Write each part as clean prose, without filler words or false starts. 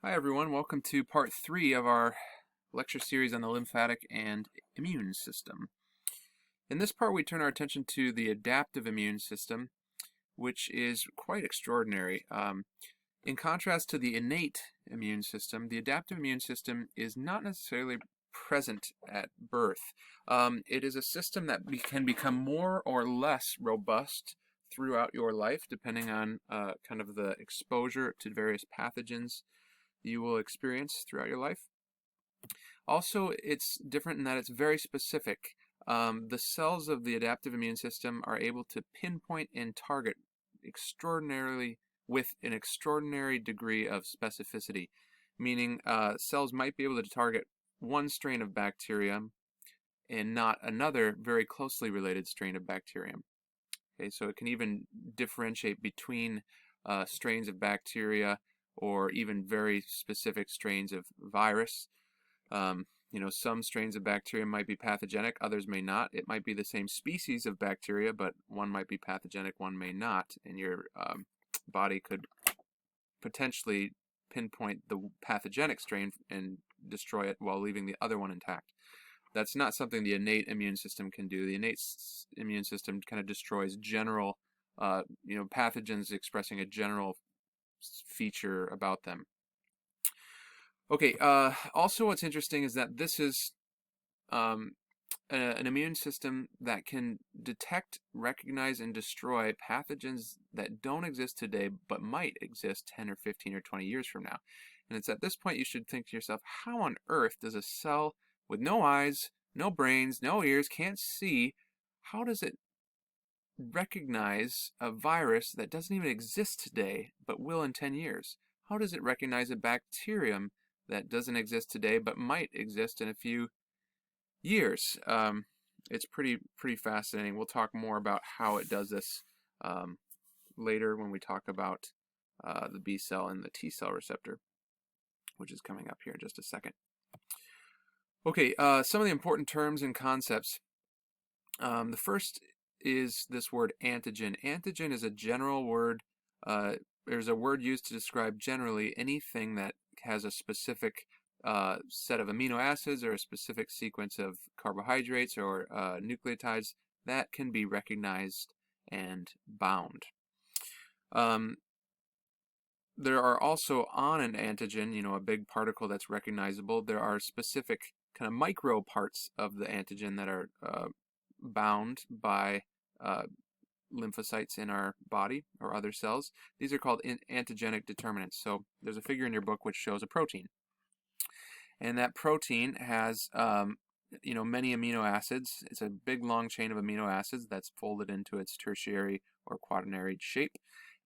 Hi everyone, welcome to part 3 of our lecture series on the lymphatic and immune system. In this part we turn our attention to the adaptive immune system, which is quite extraordinary. In contrast to the innate immune system, the adaptive immune system is not necessarily present at birth. It is a system that can become more or less robust throughout your life, depending on kind of the exposure to various pathogens you will experience throughout your life. Also, it's different in that it's very specific. The cells of the adaptive immune system are able to pinpoint and target with an extraordinary degree of specificity, meaning cells might be able to target one strain of bacterium and not another very closely related strain of bacterium. Okay, so it can even differentiate between strains of bacteria or even very specific strains of virus. Some strains of bacteria might be pathogenic, others may not. It might be the same species of bacteria, but one might be pathogenic, one may not, and your body could potentially pinpoint the pathogenic strain and destroy it while leaving the other one intact. That's not something the innate immune system can do. The innate immune system kind of destroys general, pathogens expressing a general feature about them. Okay, also what's interesting is that this is an immune system that can detect, recognize, and destroy pathogens that don't exist today but might exist 10 or 15 or 20 years from now. And it's at this point you should think to yourself, how on earth does a cell with no eyes, no brains, no ears, can't see, how does it recognize a virus that doesn't even exist today but will in 10 years? How does it recognize a bacterium that doesn't exist today but might exist in a few years? It's pretty fascinating. We'll talk more about how it does this later when we talk about the B cell and the T cell receptor, which is coming up here in just a second. Okay, some of the important terms and concepts. The first is this word antigen. Antigen is a general word. There's a word used to describe generally anything that has a specific set of amino acids or a specific sequence of carbohydrates or nucleotides that can be recognized and bound. There are also on an antigen, a big particle that's recognizable. There are specific kind of micro parts of the antigen that are bound by lymphocytes in our body or other cells. These are called antigenic determinants. So there's a figure in your book which shows a protein. And that protein has many amino acids. It's a big long chain of amino acids that's folded into its tertiary or quaternary shape.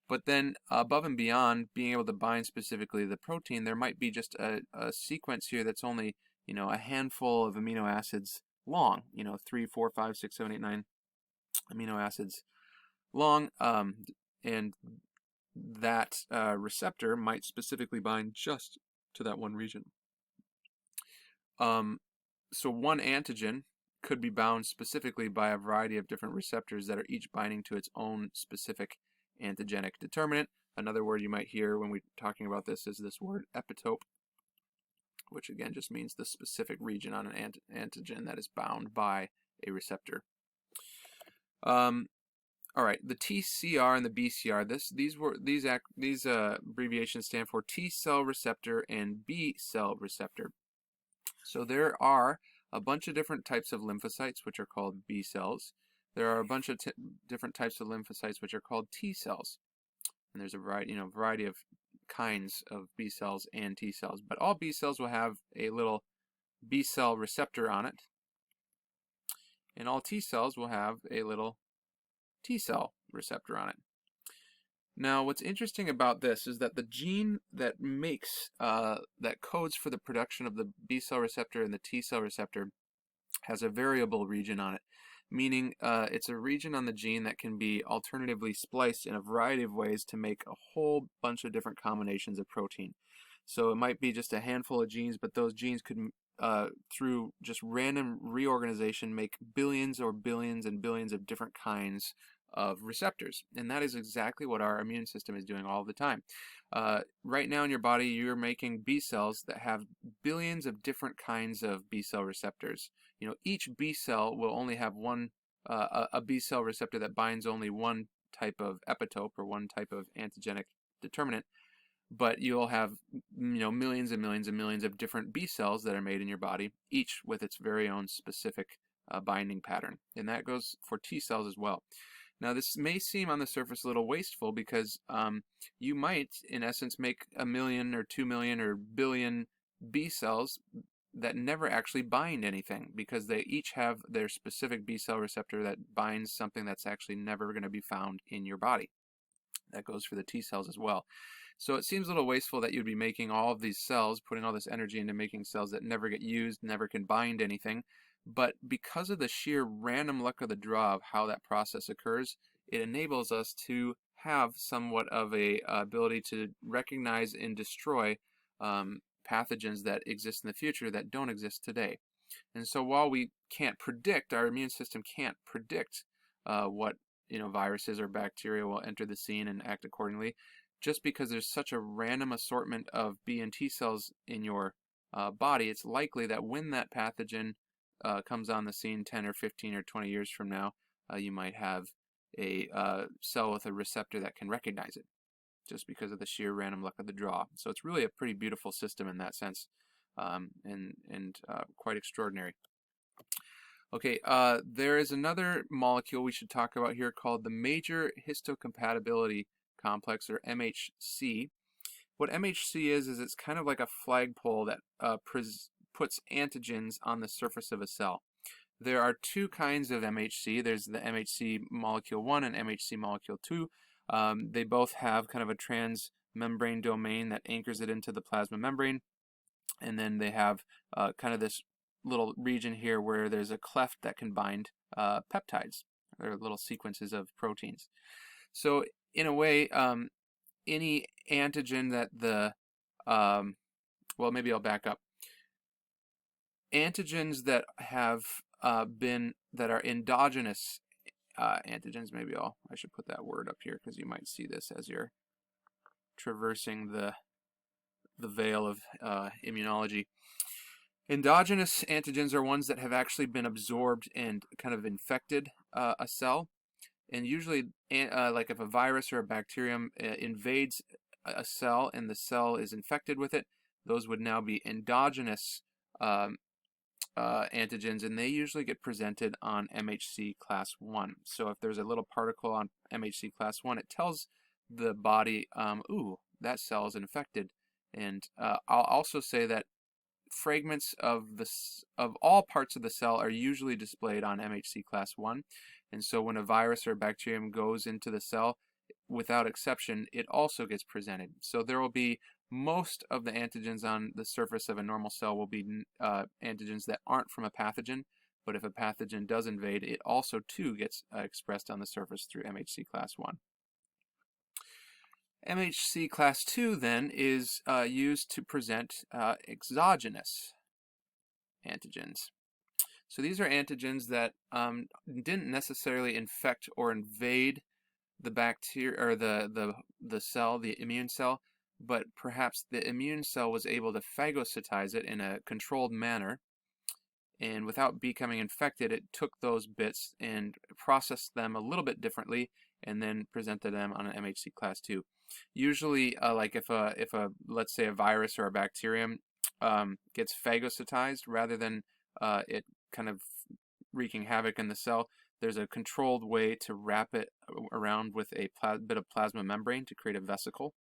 But then above and beyond being able to bind specifically to the protein, there might be just a sequence here that's only a handful of amino acids long, 3, 4, 5, 6, 7, 8, 9 amino acids long, and that receptor might specifically bind just to that one region. So one antigen could be bound specifically by a variety of different receptors that are each binding to its own specific antigenic determinant. Another word you might hear when we're talking about this is this word epitope, which again just means the specific region on an antigen that is bound by a receptor. All right, the TCR and the BCR. These abbreviations stand for T cell receptor and B cell receptor. So there are a bunch of different types of lymphocytes which are called B cells. There are a bunch of different types of lymphocytes which are called T cells, and there's a variety of kinds of B cells and T cells. But all B cells will have a little B cell receptor on it, and all T cells will have a little T cell receptor on it. Now, what's interesting about this is that the gene that that codes for the production of the B cell receptor and the T cell receptor has a variable region on it, meaning it's a region on the gene that can be alternatively spliced in a variety of ways to make a whole bunch of different combinations of protein. So it might be just a handful of genes, but those genes could, through just random reorganization, make billions or billions and billions of different kinds of receptors. And that is exactly what our immune system is doing all the time. Right now in your body, you're making B cells that have billions of different kinds of B cell receptors. Each B cell will only have a B cell receptor that binds only one type of epitope or one type of antigenic determinant, but you'll have millions and millions and millions of different B cells that are made in your body, each with its very own specific binding pattern. And that goes for T cells as well. Now, this may seem on the surface a little wasteful because you might, in essence, make 1 million or 2 million or billion B cells that never actually bind anything because they each have their specific B cell receptor that binds something that's actually never going to be found in your body. That goes for the T cells as well. So it seems a little wasteful that you'd be making all of these cells, putting all this energy into making cells that never get used, never can bind anything. But because of the sheer random luck of the draw of how that process occurs, it enables us to have somewhat of a ability to recognize and destroy pathogens that exist in the future that don't exist today. And so while we can't predict, our immune system can't predict what viruses or bacteria will enter the scene and act accordingly, just because there's such a random assortment of B and T cells in your body, it's likely that when that pathogen comes on the scene 10 or 15 or 20 years from now, you might have a cell with a receptor that can recognize it, just because of the sheer random luck of the draw. So it's really a pretty beautiful system in that sense, and quite extraordinary. Okay, there is another molecule we should talk about here called the major histocompatibility complex, or MHC. What MHC is it's kind of like a flagpole that puts antigens on the surface of a cell. There are two kinds of MHC. There's the MHC molecule 1 and MHC molecule 2. They both have kind of a transmembrane domain that anchors it into the plasma membrane. And then they have kind of this little region here where there's a cleft that can bind peptides, or little sequences of proteins. So in a way, any antigen that well, maybe I'll back up. Antigens that have that are endogenous antigens, maybe I should put that word up here because you might see this as you're traversing the veil of immunology. Endogenous antigens are ones that have actually been absorbed and kind of infected a cell. And usually, like if a virus or a bacterium invades a cell and the cell is infected with it, those would now be endogenous antigens, and they usually get presented on MHC class 1. So if there's a little particle on MHC class 1, it tells the body, ooh, that cell is infected. And I'll also say that fragments of all parts of the cell are usually displayed on MHC class 1. And so when a virus or a bacterium goes into the cell, without exception, it also gets presented. So there will be most of the antigens on the surface of a normal cell will be antigens that aren't from a pathogen, but if a pathogen does invade, it also too gets expressed on the surface through MHC class 1. MHC class 2 then is used to present exogenous antigens. So these are antigens that didn't necessarily infect or invade the bacteria or the cell, the immune cell, but perhaps the immune cell was able to phagocytize it in a controlled manner, and without becoming infected, it took those bits and processed them a little bit differently and then presented them on an MHC class 2. Usually, like if a let's say a virus or a bacterium gets phagocytized, rather than it kind of wreaking havoc in the cell, there's a controlled way to wrap it around with a bit of plasma membrane to create a vesicle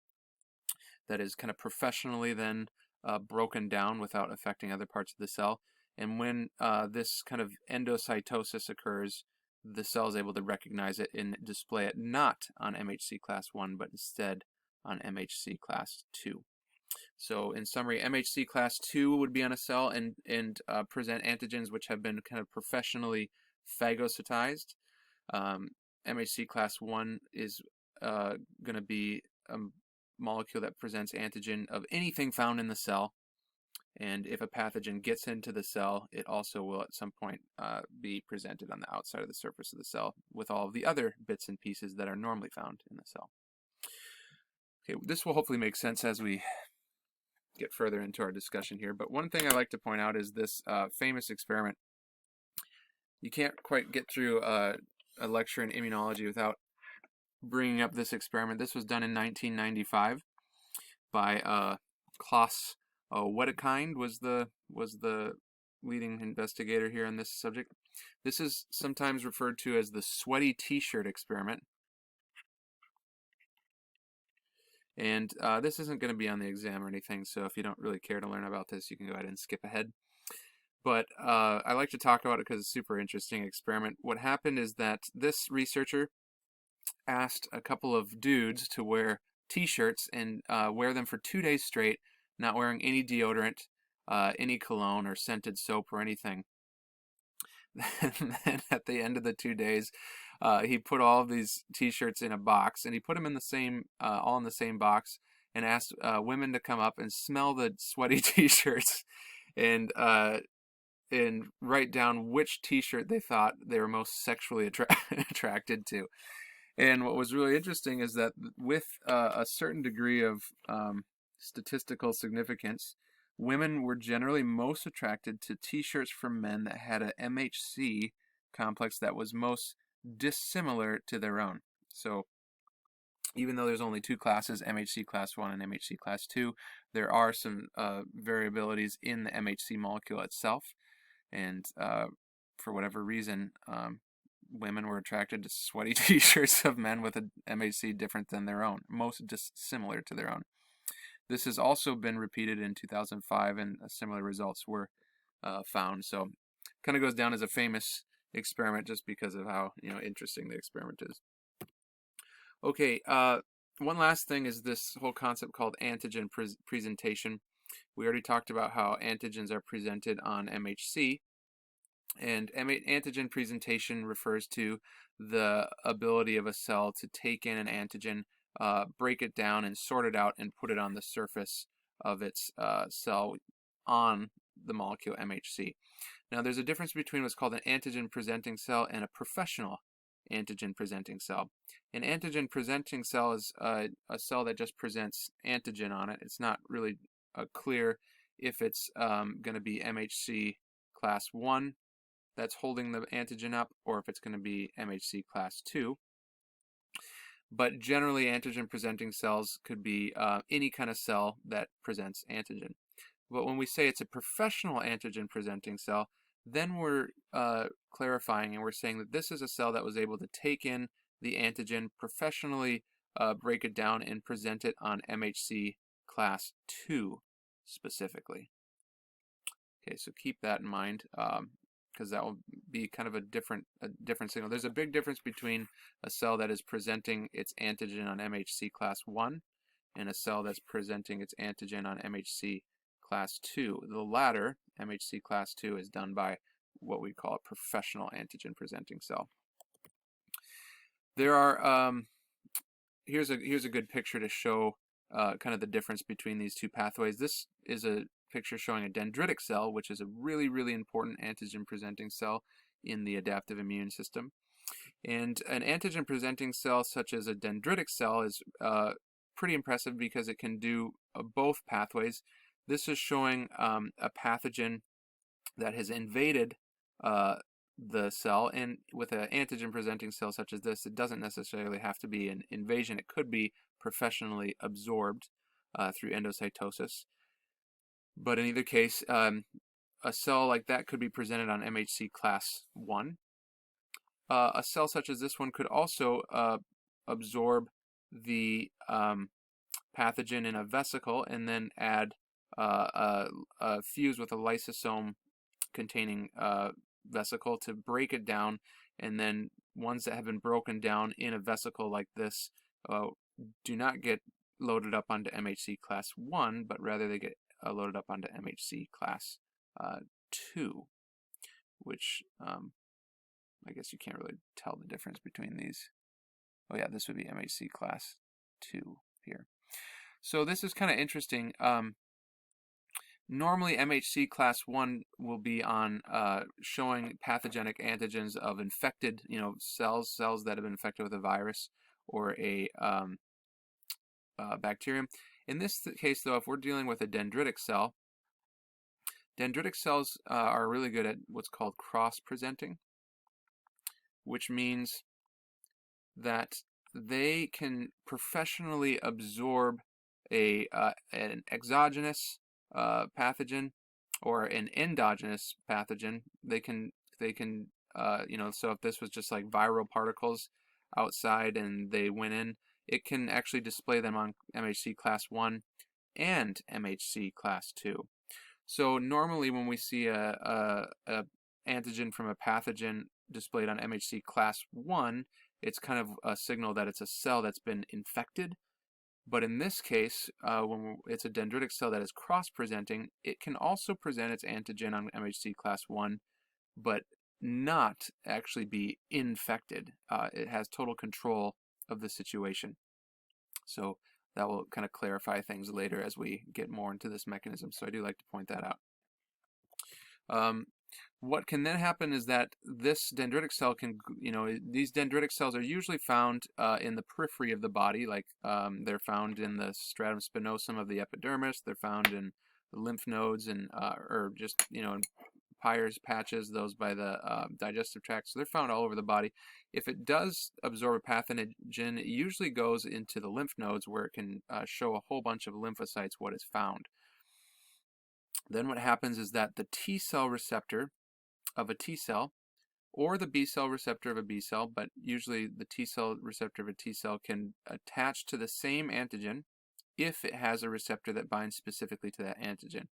that is kind of professionally then broken down without affecting other parts of the cell. And when this kind of endocytosis occurs, the cell is able to recognize it and display it not on MHC class 1, but instead on MHC class 2. So in summary, MHC class 2 would be on a cell and present antigens which have been kind of professionally phagocytized. MHC class 1 is going to be a molecule that presents antigen of anything found in the cell. And if a pathogen gets into the cell, it also will at some point be presented on the outside of the surface of the cell with all of the other bits and pieces that are normally found in the cell. Okay, this will hopefully make sense as we get further into our discussion here. But one thing I like to point out is this famous experiment. You can't quite get through a lecture in immunology without bringing up this experiment. This was done in 1995 by Klaus Wedekind was the leading investigator here on this subject. This is sometimes referred to as the sweaty t-shirt experiment. And this isn't going to be on the exam or anything, so if you don't really care to learn about this, you can go ahead and skip ahead. But I like to talk about it because it's a super interesting experiment. What happened is that this researcher asked a couple of dudes to wear t-shirts and wear them for 2 days straight, not wearing any deodorant, any cologne or scented soap or anything. And then at the end of the 2 days, he put all of these t-shirts in a box, and he put them in the same, all in the same box, and asked women to come up and smell the sweaty t-shirts and write down which t-shirt they thought they were most sexually attracted to. And what was really interesting is that with a certain degree of statistical significance, women were generally most attracted to t-shirts from men that had a MHC complex that was most dissimilar to their own. So even though there's only two classes, MHC class 1 and MHC class 2, there are some variabilities in the MHC molecule itself. And for whatever reason, women were attracted to sweaty t-shirts of men with an MHC different than their own, most dissimilar to their own. This has also been repeated in 2005, and similar results were found. So kind of goes down as a famous experiment just because of how interesting the experiment is. Okay, one last thing is this whole concept called antigen presentation. We already talked about how antigens are presented on MHC. And antigen presentation refers to the ability of a cell to take in an antigen, break it down and sort it out and put it on the surface of its cell on the molecule MHC. Now there's a difference between what's called an antigen presenting cell and a professional antigen presenting cell. An antigen presenting cell is a cell that just presents antigen on it. It's not really clear if it's going to be MHC class 1 that's holding the antigen up, or if it's going to be MHC class 2. But generally, antigen presenting cells could be any kind of cell that presents antigen. But when we say it's a professional antigen presenting cell, then we're clarifying and we're saying that this is a cell that was able to take in the antigen, professionally break it down, and present it on MHC class 2 specifically. Okay, so keep that in mind. Because that will be kind of a different signal. There's a big difference between a cell that is presenting its antigen on MHC class 1 and a cell that's presenting its antigen on MHC class 2. The latter, MHC class 2, is done by what we call a professional antigen presenting cell. There are here's a good picture to show kind of the difference between these two pathways. This is a picture showing a dendritic cell, which is a really, really important antigen-presenting cell in the adaptive immune system. And an antigen-presenting cell, such as a dendritic cell, is pretty impressive because it can do both pathways. This is showing a pathogen that has invaded the cell, and with an antigen-presenting cell such as this, it doesn't necessarily have to be an invasion. It could be professionally absorbed through endocytosis. But in either case, a cell like that could be presented on MHC class 1. A cell such as this one could also absorb the pathogen in a vesicle and then add fuse with a lysosome containing vesicle to break it down, and then ones that have been broken down in a vesicle like this do not get loaded up onto MHC class 1, but rather they get loaded up onto MHC class 2, which I guess you can't really tell the difference between these. Oh yeah, this would be MHC class 2 here. So this is kind of interesting. Normally, MHC class 1 will be on showing pathogenic antigens of infected, cells that have been infected with a virus or a bacterium. In this case, though, if we're dealing with a dendritic cell, dendritic cells are really good at what's called cross-presenting, which means that they can professionally absorb an exogenous pathogen or an endogenous pathogen. They can so if this was just like viral particles outside and they went in, it can actually display them on MHC class 1 and MHC class 2. So normally when we see a antigen from a pathogen displayed on MHC class 1, it's kind of a signal that it's a cell that's been infected. But in this case, when it's a dendritic cell that is cross-presenting, it can also present its antigen on MHC class 1, but not actually be infected. It has total control of the situation. So that will kind of clarify things later as we get more into this mechanism. So I do like to point that out. What can then happen is that this dendritic cell can, these dendritic cells are usually found in the periphery of the body, like they're found in the stratum spinosum of the epidermis, they're found in the lymph nodes and, or just, in Peyer's patches, those by the digestive tract, so they're found all over the body. If it does absorb a pathogen, it usually goes into the lymph nodes where it can show a whole bunch of lymphocytes what is found. Then what happens is that the T cell receptor of a T cell or the B cell receptor of a B cell, but usually the T cell receptor of a T cell can attach to the same antigen if it has a receptor that binds specifically to that antigen.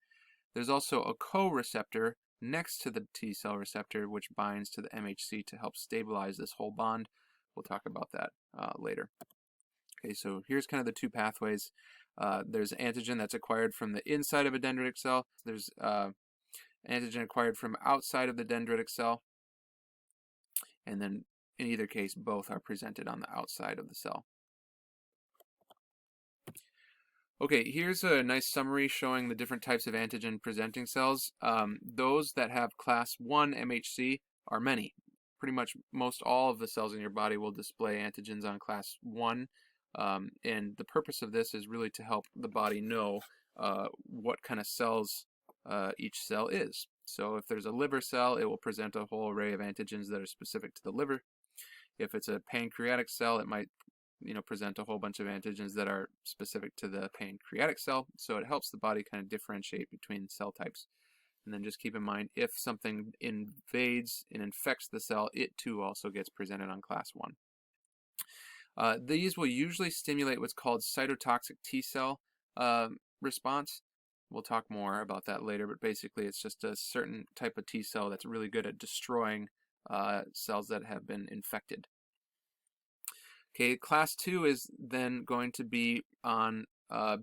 There's also a co-receptor next to the T cell receptor which binds to the MHC to help stabilize this whole bond. We'll talk about that later. Okay, so here's kind of the two pathways. There's antigen that's acquired from the inside of a dendritic cell. There's antigen acquired from outside of the dendritic cell. And then in either case, both are presented on the outside of the cell. Okay, here's a nice summary showing the different types of antigen presenting cells. Those that have class 1 MHC are many. Pretty much most all of the cells in your body will display antigens on class 1. And the purpose of this is really to help the body know what kind of cells each cell is. So if there's a liver cell, it will present a whole array of antigens that are specific to the liver. If it's a pancreatic cell, it might present a whole bunch of antigens that are specific to the pancreatic cell. So it helps the body kind of differentiate between cell types. And then just keep in mind, if something invades and infects the cell, it too also gets presented on class 1. These will usually stimulate what's called cytotoxic T cell response. We'll talk more about that later, but basically it's just a certain type of T cell that's really good at destroying cells that have been infected. Okay, class 2 is then going to be on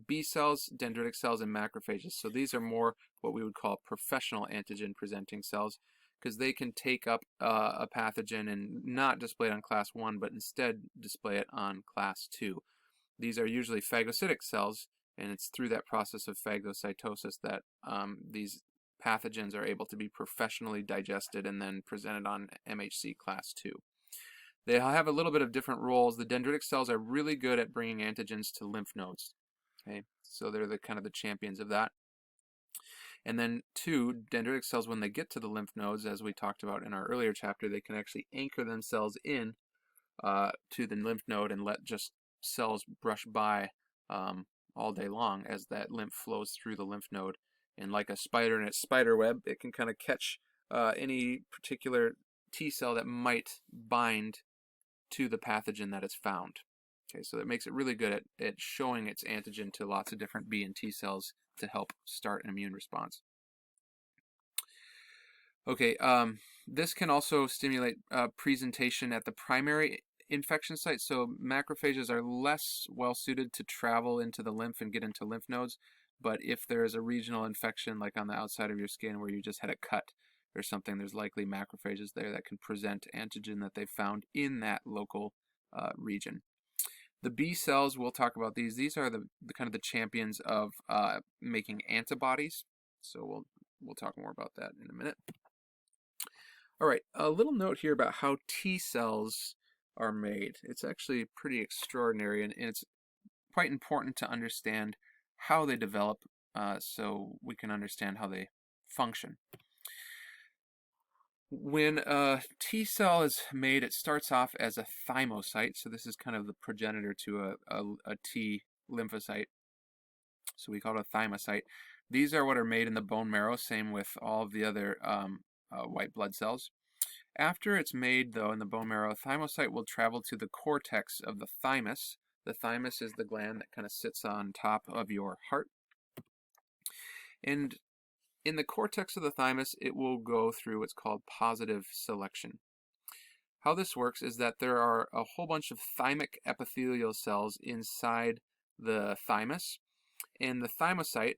B cells, dendritic cells, and macrophages. So these are more what we would call professional antigen presenting cells, because they can take up a pathogen and not display it on class 1, but instead display it on class 2. These are usually phagocytic cells, and it's through that process of phagocytosis that these pathogens are able to be professionally digested and then presented on MHC class 2. They have a little bit of different roles. The dendritic cells are really good at bringing antigens to lymph nodes. Okay, so they're the kind of the champions of that. And then 2, dendritic cells, when they get to the lymph nodes, as we talked about in our earlier chapter, they can actually anchor themselves in to the lymph node and let just cells brush by all day long as that lymph flows through the lymph node. And like a spider in its spider web, it can kind of catch any particular T cell that might bind to the pathogen that it's found. Okay, so that makes it really good at showing its antigen to lots of different B and T cells to help start an immune response. Okay, this can also stimulate presentation at the primary infection site. So macrophages are less well suited to travel into the lymph and get into lymph nodes. But if there is a regional infection, like on the outside of your skin where you just had a cut or something, there's likely macrophages there that can present antigen that they found in that local region. The B cells, we'll talk about these. These are the kind of the champions of making antibodies. So we'll talk more about that in a minute. All right, a little note here about how T cells are made. It's actually pretty extraordinary, and it's quite important to understand how they develop so we can understand how they function. When a T cell is made, it starts off as a thymocyte. So this is kind of the progenitor to a T lymphocyte. So we call it a thymocyte. These are what are made in the bone marrow, same with all of the other white blood cells. After it's made, though, in the bone marrow, a thymocyte will travel to the cortex of the thymus. The thymus is the gland that kind of sits on top of your heart. And in the cortex of the thymus, it will go through what's called positive selection. How this works is that there are a whole bunch of thymic epithelial cells inside the thymus, and the thymocyte,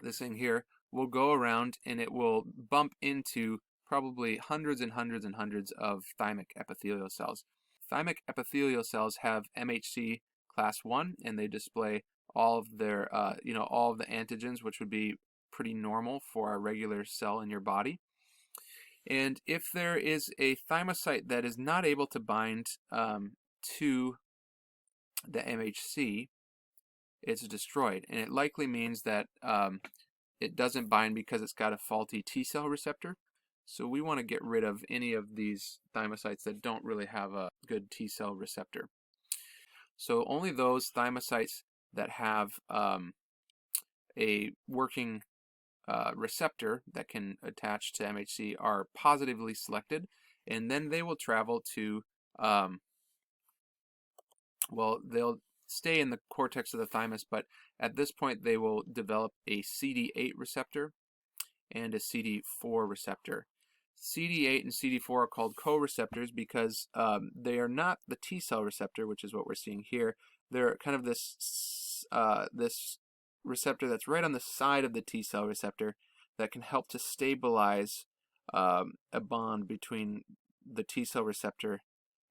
this thing here, will go around and it will bump into probably hundreds and hundreds and hundreds of thymic epithelial cells. Thymic epithelial cells have MHC class 1, and they display all of their, all of the antigens, which would be pretty normal for a regular cell in your body. And if there is a thymocyte that is not able to bind to the MHC, it's destroyed. And it likely means that it doesn't bind because it's got a faulty T cell receptor. So we want to get rid of any of these thymocytes that don't really have a good T cell receptor. So only those thymocytes that have a working receptor that can attach to MHC are positively selected, and then they will travel to, they'll stay in the cortex of the thymus, but at this point they will develop a CD8 receptor and a CD4 receptor. CD8 and CD4 are called co-receptors because they are not the T cell receptor, which is what we're seeing here. They're kind of this receptor that's right on the side of the T cell receptor that can help to stabilize a bond between the T cell receptor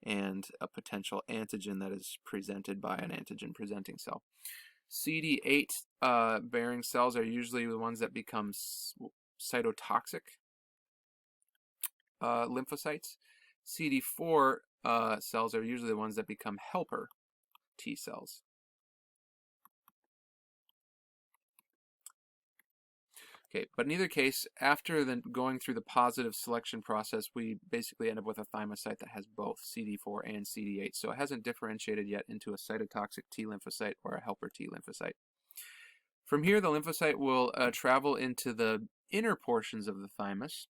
and a potential antigen that is presented by an antigen presenting cell. CD8 bearing cells are usually the ones that become cytotoxic lymphocytes. CD4 cells are usually the ones that become helper T cells. Okay, but in either case, after then going through the positive selection process, we basically end up with a thymocyte that has both CD4 and CD8. So it hasn't differentiated yet into a cytotoxic T lymphocyte or a helper T lymphocyte. From here, the lymphocyte will travel into the inner portions of the thymus.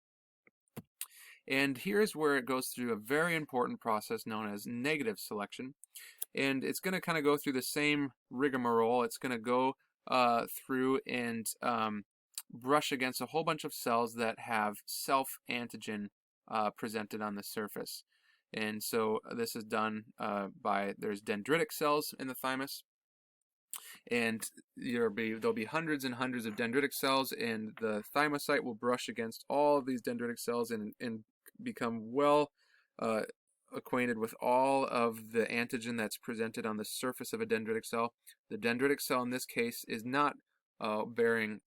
And here's where it goes through a very important process known as negative selection. And it's going to kind of go through the same rigmarole. It's going to go through and brush against a whole bunch of cells that have self-antigen presented on the surface. And so this is done there's dendritic cells in the thymus, and there'll be hundreds and hundreds of dendritic cells, and the thymocyte will brush against all of these dendritic cells and become well acquainted with all of the antigen that's presented on the surface of a dendritic cell. The dendritic cell in this case is not bearing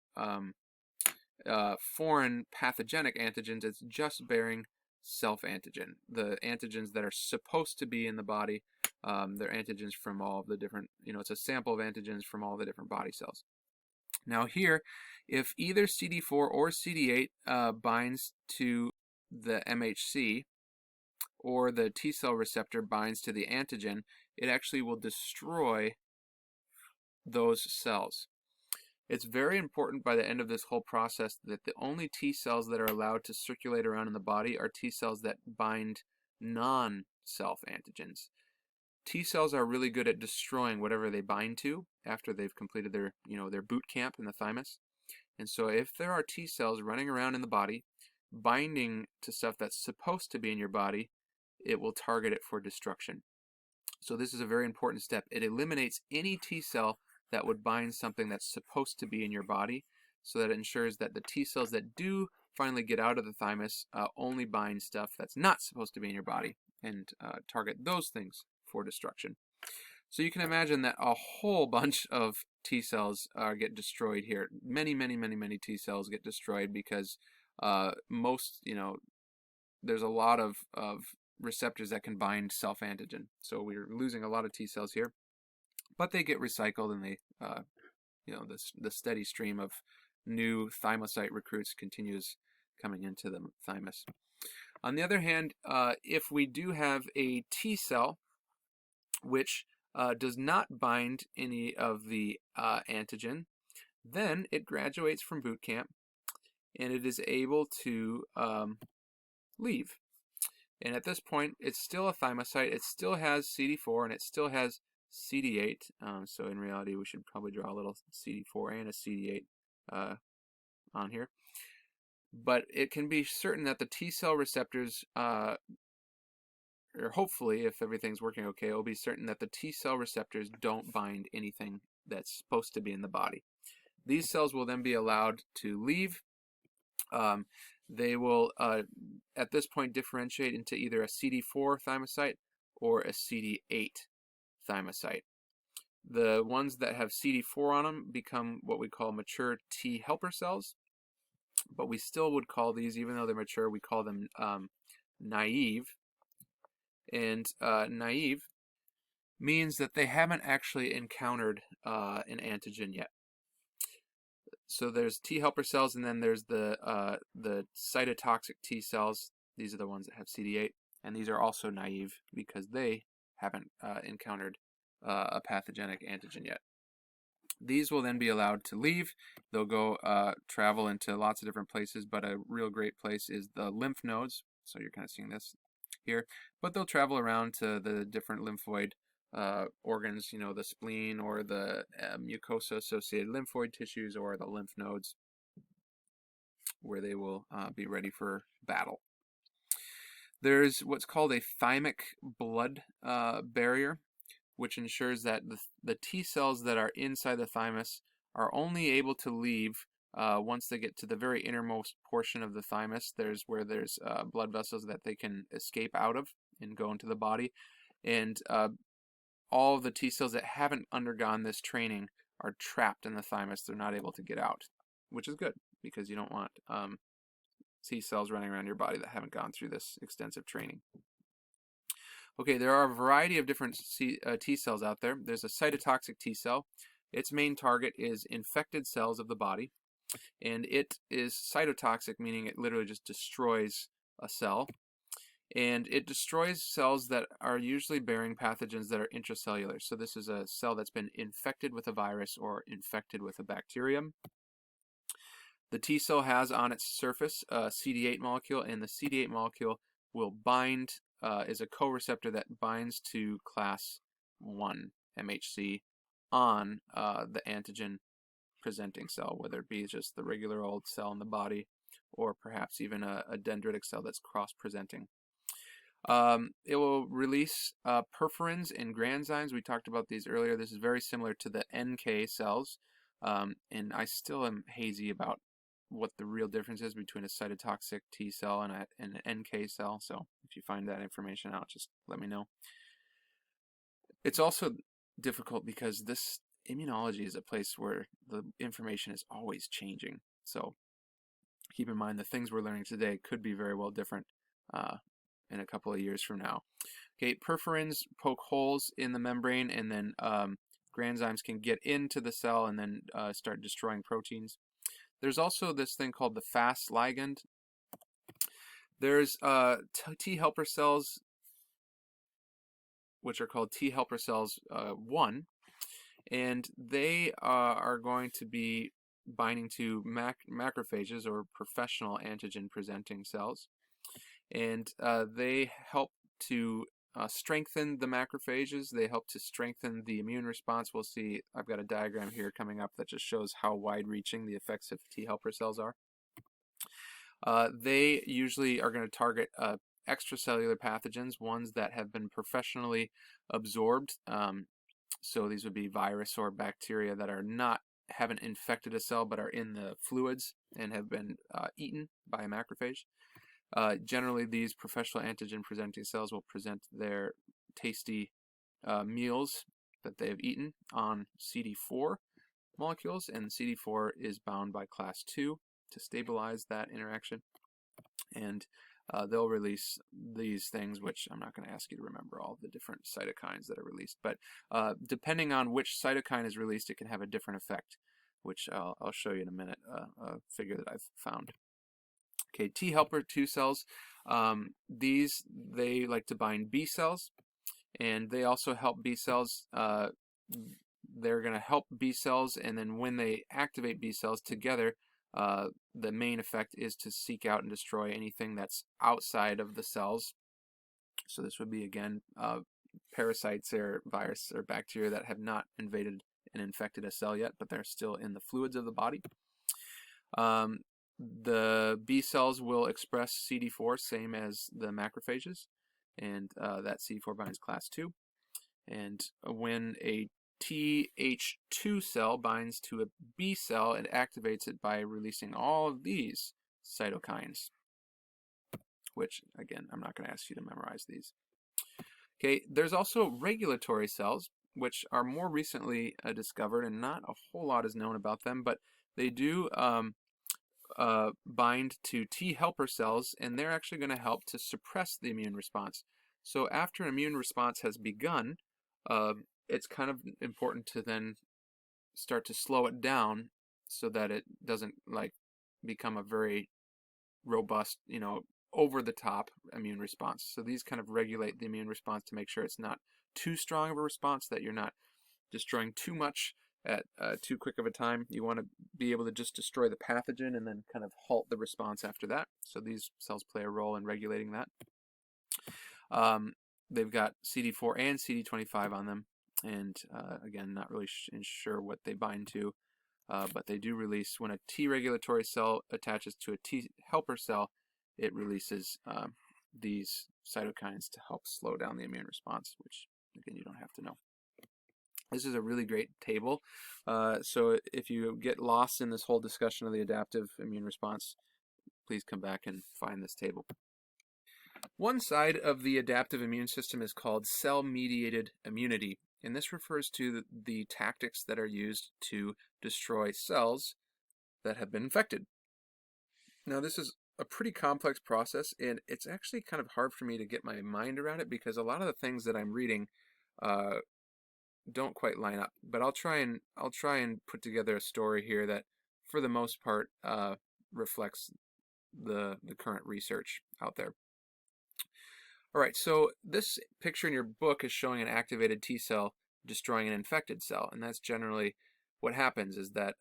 foreign pathogenic antigens. It's just bearing self-antigen, the antigens that are supposed to be in the body. They're antigens from all of the different, it's a sample of antigens from all the different body cells. Now here, if either CD4 or CD8 binds to the MHC, or the T cell receptor binds to the antigen, it actually will destroy those cells. It's very important by the end of this whole process that the only T cells that are allowed to circulate around in the body are T cells that bind non-self antigens. T cells are really good at destroying whatever they bind to after they've completed their, their boot camp in the thymus. And so if there are T cells running around in the body binding to stuff that's supposed to be in your body, it will target it for destruction. So this is a very important step. It eliminates any T cell that would bind something that's supposed to be in your body, so that it ensures that the T cells that do finally get out of the thymus only bind stuff that's not supposed to be in your body and target those things for destruction. So you can imagine that a whole bunch of T cells get destroyed here. Many T cells get destroyed because there's a lot of receptors that can bind self-antigen. So we're losing a lot of T cells here, but they get recycled, and the steady stream of new thymocyte recruits continues coming into the thymus. On the other hand, if we do have a T cell which does not bind any of the antigen, then it graduates from boot camp and it is able to leave. And at this point, it's still a thymocyte. It still has CD4 and it still has CD8. So in reality, we should probably draw a little CD4 and a CD8 on here. But it can be certain that the T cell receptors, or hopefully, if everything's working okay, it'll be certain that the T cell receptors don't bind anything that's supposed to be in the body. These cells will then be allowed to leave. They will, at this point, differentiate into either a CD4 thymocyte or a CD8 thymocyte. The ones that have CD4 on them become what we call mature T helper cells, but we still would call these, even though they're mature, we call them naive. And naive means that they haven't actually encountered an antigen yet. So there's T helper cells, and then there's the cytotoxic T cells. These are the ones that have CD8, and these are also naive because they haven't encountered a pathogenic antigen yet. These will then be allowed to leave. They'll go travel into lots of different places, but a real great place is the lymph nodes. So you're kind of seeing this here, but they'll travel around to the different lymphoid organs, the spleen or the mucosa-associated lymphoid tissues or the lymph nodes, where they will be ready for battle. There's what's called a thymic blood barrier, which ensures that the T cells that are inside the thymus are only able to leave once they get to the very innermost portion of the thymus. There's blood vessels that they can escape out of and go into the body. And all of the T cells that haven't undergone this training are trapped in the thymus. They're not able to get out, which is good because you don't want T cells running around your body that haven't gone through this extensive training. Okay, there are a variety of different T cells out there. There's a cytotoxic T cell. Its main target is infected cells of the body, and it is cytotoxic, meaning it literally just destroys a cell. And it destroys cells that are usually bearing pathogens that are intracellular. So this is a cell that's been infected with a virus or infected with a bacterium. The T cell has on its surface a CD8 molecule, and the CD8 molecule will bind, is a co-receptor that binds to class 1 MHC on the antigen presenting cell, whether it be just the regular old cell in the body or perhaps even a dendritic cell that's cross-presenting. It will release perforins and granzymes. We talked about these earlier. This is very similar to the NK cells, and I still am hazy about what the real difference is between a cytotoxic T cell and an NK cell. So if you find that information out, just let me know. It's also difficult because this immunology is a place where the information is always changing. So keep in mind the things we're learning today could be very well different in a couple of years from now. Okay, perforins poke holes in the membrane, and then granzymes can get into the cell and then start destroying proteins. There's also this thing called the Fas ligand. There's T helper cells, which are called T helper cells 1, and they are going to be binding to macrophages or professional antigen presenting cells. And they help to strengthen the macrophages. They help to strengthen the immune response. We'll see, I've got a diagram here coming up that just shows how wide-reaching the effects of T helper cells are. They usually are going to target extracellular pathogens, ones that have been professionally absorbed. So these would be virus or bacteria that are haven't infected a cell but are in the fluids and have been eaten by a macrophage. Generally, these professional antigen presenting cells will present their tasty meals that they have eaten on CD4 molecules, and CD4 is bound by class 2 to stabilize that interaction. And they'll release these things, which I'm not going to ask you to remember all the different cytokines that are released, but depending on which cytokine is released, it can have a different effect, which I'll show you in a minute, a figure that I've found. Okay, T helper 2 cells, they like to bind B cells, and they also help B cells. They're going to help B cells, and then when they activate B cells together, the main effect is to seek out and destroy anything that's outside of the cells. So this would be, again, parasites or virus or bacteria that have not invaded and infected a cell yet, but they're still in the fluids of the body. The B cells will express CD4, same as the macrophages, and that CD4 binds class 2. And when a Th2 cell binds to a B cell, it activates it by releasing all of these cytokines, which, again, I'm not going to ask you to memorize these. Okay, there's also regulatory cells, which are more recently discovered, and not a whole lot is known about them, but they do bind to T helper cells, and they're actually going to help to suppress the immune response. So after an immune response has begun, it's kind of important to then start to slow it down so that it doesn't become a very robust, over the top immune response. So these kind of regulate the immune response to make sure it's not too strong of a response, that you're not destroying too much at too quick of a time. You want to be able to just destroy the pathogen and then kind of halt the response after that. So these cells play a role in regulating that. They've got CD4 and CD25 on them, and again, not really sure what they bind to, but they do release, when a T regulatory cell attaches to a T helper cell, it releases these cytokines to help slow down the immune response, which, again, you don't have to know. This is a really great table, so if you get lost in this whole discussion of the adaptive immune response, please come back and find this table. One side of the adaptive immune system is called cell-mediated immunity, and this refers to the tactics that are used to destroy cells that have been infected. Now, this is a pretty complex process, and it's actually kind of hard for me to get my mind around it because a lot of the things that I'm reading don't quite line up. But I'll try and put together a story here that, for the most part, reflects the current research out there. All right, so this picture in your book is showing an activated T cell destroying an infected cell, and that's generally what happens, is that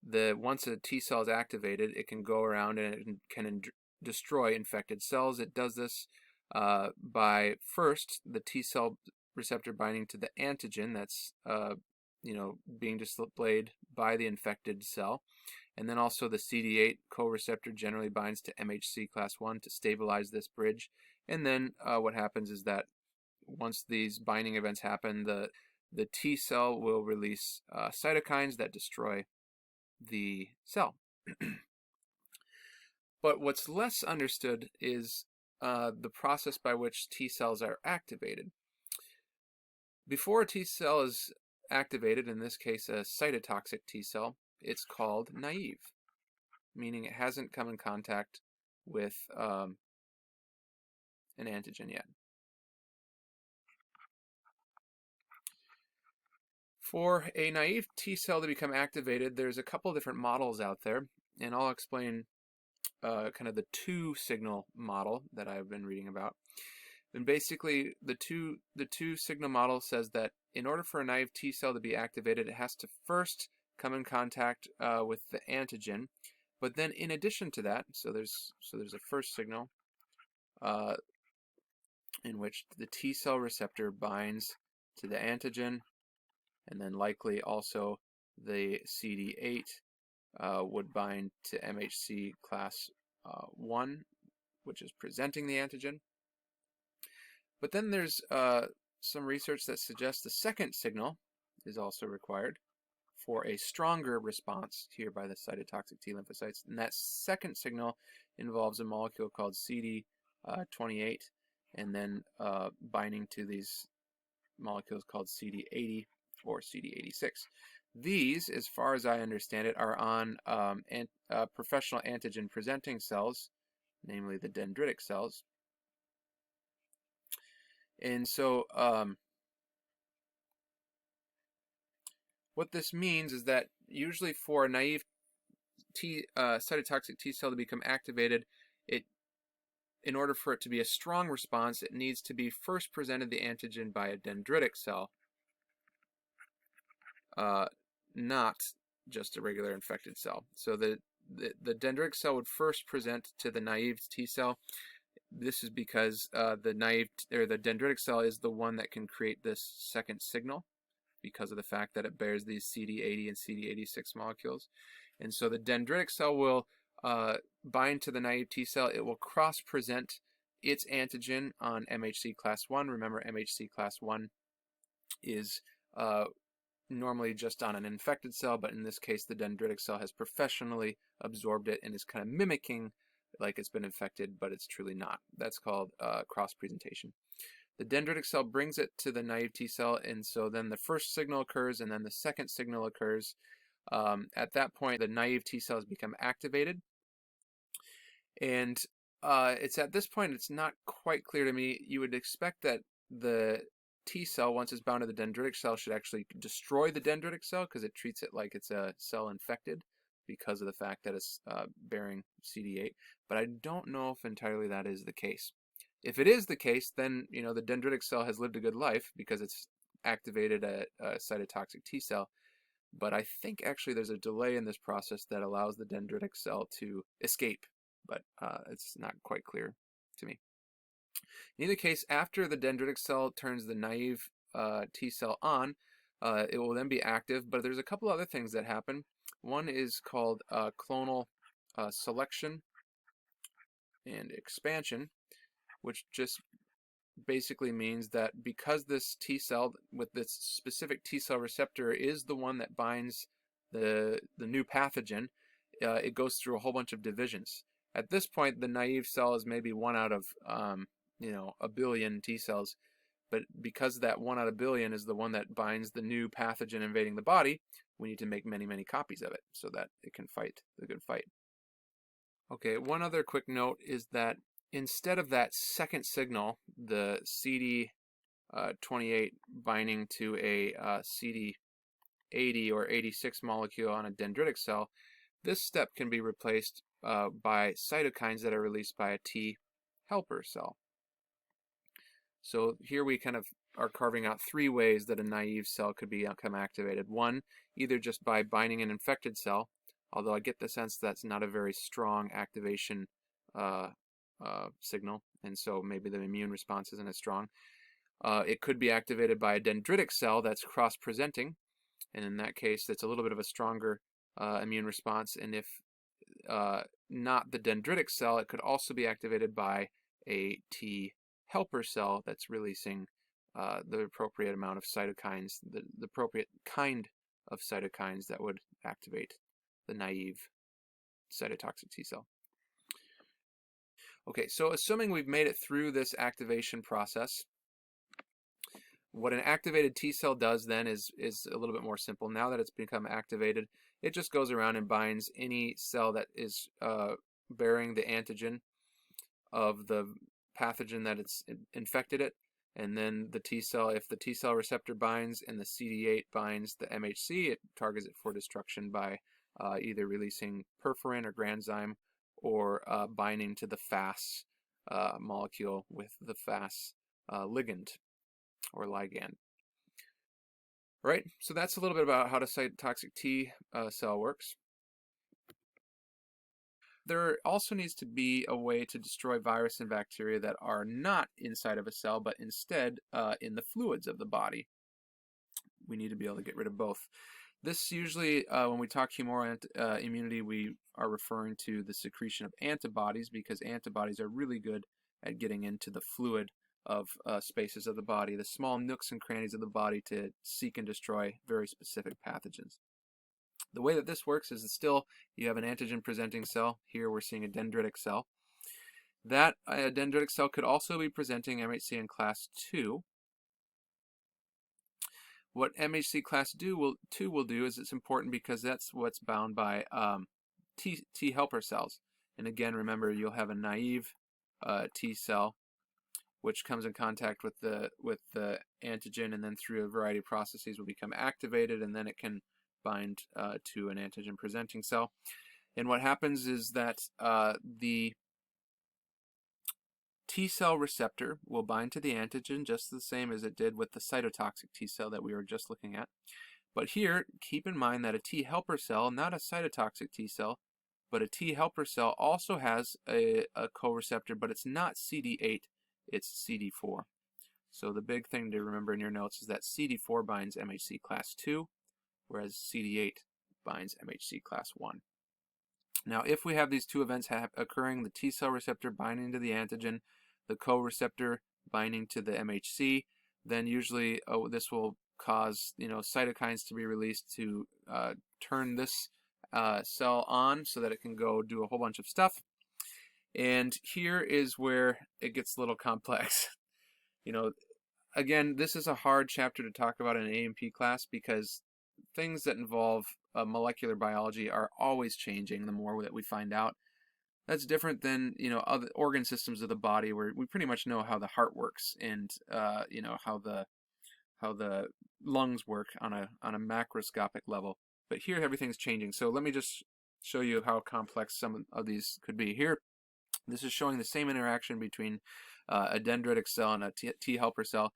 once a T cell is activated, it can go around and it can destroy infected cells. It does this by, first, the T cell receptor binding to the antigen that's being displayed by the infected cell. And then also the CD8 co-receptor generally binds to MHC class 1 to stabilize this bridge. And then what happens is that once these binding events happen, the T cell will release cytokines that destroy the cell. But what's less understood is the process by which T cells are activated. Before a T cell is activated, in this case a cytotoxic T cell, it's called naive, meaning it hasn't come in contact with an antigen yet. For a naive T cell to become activated, there's a couple different models out there, and I'll explain kind of the two signal model that I've been reading about. And basically, the two signal model says that in order for a naive T cell to be activated, it has to first come in contact with the antigen, but then in addition to that, so there's a first signal in which the T cell receptor binds to the antigen, and then likely also the CD8 would bind to MHC class 1, which is presenting the antigen. But then there's some research that suggests the second signal is also required for a stronger response here by the cytotoxic T lymphocytes. And that second signal involves a molecule called CD28 and then binding to these molecule is called CD80 or CD86. These, as far as I understand it, are on professional antigen-presenting cells, namely the dendritic cells. And so what this means is that usually for a naive cytotoxic T cell to become activated, in order for it to be a strong response, it needs to be first presented the antigen by a dendritic cell, not just a regular infected cell. So the dendritic cell would first present to the naive T cell. This is because the dendritic cell is the one that can create this second signal because of the fact that it bears these CD80 and CD86 molecules. And so the dendritic cell will bind to the naive T cell. It will cross-present its antigen on MHC class 1. Remember, MHC class 1 is normally just on an infected cell, but in this case the dendritic cell has professionally absorbed it and is kind of mimicking like it's been infected, but it's truly not. That's called cross-presentation. The dendritic cell brings it to the naive T cell, and so then the first signal occurs and then the second signal occurs. At that point, the naive T cells become activated, and it's at this point it's not quite clear to me. You would expect that the T cell, once it's bound to the dendritic cell, should actually destroy the dendritic cell because it treats it like it's a cell infected because of the fact that it's bearing CD8. But I don't know if entirely that is the case. If it is the case, then the dendritic cell has lived a good life because it's activated a cytotoxic T cell. But I think actually there's a delay in this process that allows the dendritic cell to escape, but it's not quite clear to me. In either case, after the dendritic cell turns the naive T cell on, it will then be active, but there's a couple other things that happen. One is called clonal selection and expansion, which just basically means that because this T cell with this specific T cell receptor is the one that binds the new pathogen, it goes through a whole bunch of divisions. At this point, the naive cell is maybe 1 out of a billion T cells, but because that 1 out of a billion is the one that binds the new pathogen invading the body, we need to make many copies of it so that it can fight the good fight. Okay, one other quick note is that instead of that second signal, the CD28 binding to a CD80 or 86 molecule on a dendritic cell, this step can be replaced by cytokines that are released by a T helper cell. So here we kind of are carving out 3 ways that a naive cell could become activated. One, either just by binding an infected cell, although I get the sense that's not a very strong activation signal, and so maybe the immune response isn't as strong. It could be activated by a dendritic cell that's cross-presenting, and in that case that's a little bit of a stronger immune response. And if not the dendritic cell, it could also be activated by a T helper cell that's releasing the appropriate amount of cytokines, the appropriate kind of cytokines that would activate the naive cytotoxic T cell. Okay, so assuming we've made it through this activation process, what an activated T cell does then is a little bit more simple. Now that it's become activated, it just goes around and binds any cell that is bearing the antigen of the pathogen that it's infected it, and then the T cell, if the T cell receptor binds and the CD8 binds the MHC, it targets it for destruction by either releasing perforin or granzyme or binding to the FAS molecule with the FAS ligand or ligand. Right, so that's a little bit about how the cytotoxic T cell works. There also needs to be a way to destroy virus and bacteria that are not inside of a cell, but instead in the fluids of the body. We need to be able to get rid of both. This usually, when we talk humoral immunity, we are referring to the secretion of antibodies, because antibodies are really good at getting into the fluid of spaces of the body, the small nooks and crannies of the body, to seek and destroy very specific pathogens. The way that this works is that still you have an antigen-presenting cell. Here we're seeing a dendritic cell. That dendritic cell could also be presenting MHC in class 2. what MHC class 2 will do is it's important because that's what's bound by T helper cells. And again, remember, you'll have a naive T cell which comes in contact with the antigen, and then through a variety of processes will become activated, and then it can bind to an antigen presenting cell. And what happens is that the T cell receptor will bind to the antigen just the same as it did with the cytotoxic T cell that we were just looking at. But here, keep in mind that a T helper cell, not a cytotoxic T cell, but a T helper cell also has a co-receptor, but it's not CD8, it's CD4. So the big thing to remember in your notes is that CD4 binds MHC class 2, whereas CD8 binds MHC class 1. Now, if we have these two events occurring, the T cell receptor binding to the antigen, the co-receptor binding to the MHC, then usually this will cause cytokines to be released to turn this cell on so that it can go do a whole bunch of stuff. And here is where it gets a little complex. Again, this is a hard chapter to talk about in an A&P class because things that involve molecular biology are always changing the more that we find out. That's different than other organ systems of the body, where we pretty much know how the heart works and how the lungs work on a macroscopic level. But here everything's changing. So let me just show you how complex some of these could be. Here, this is showing the same interaction between a dendritic cell and a T helper cell.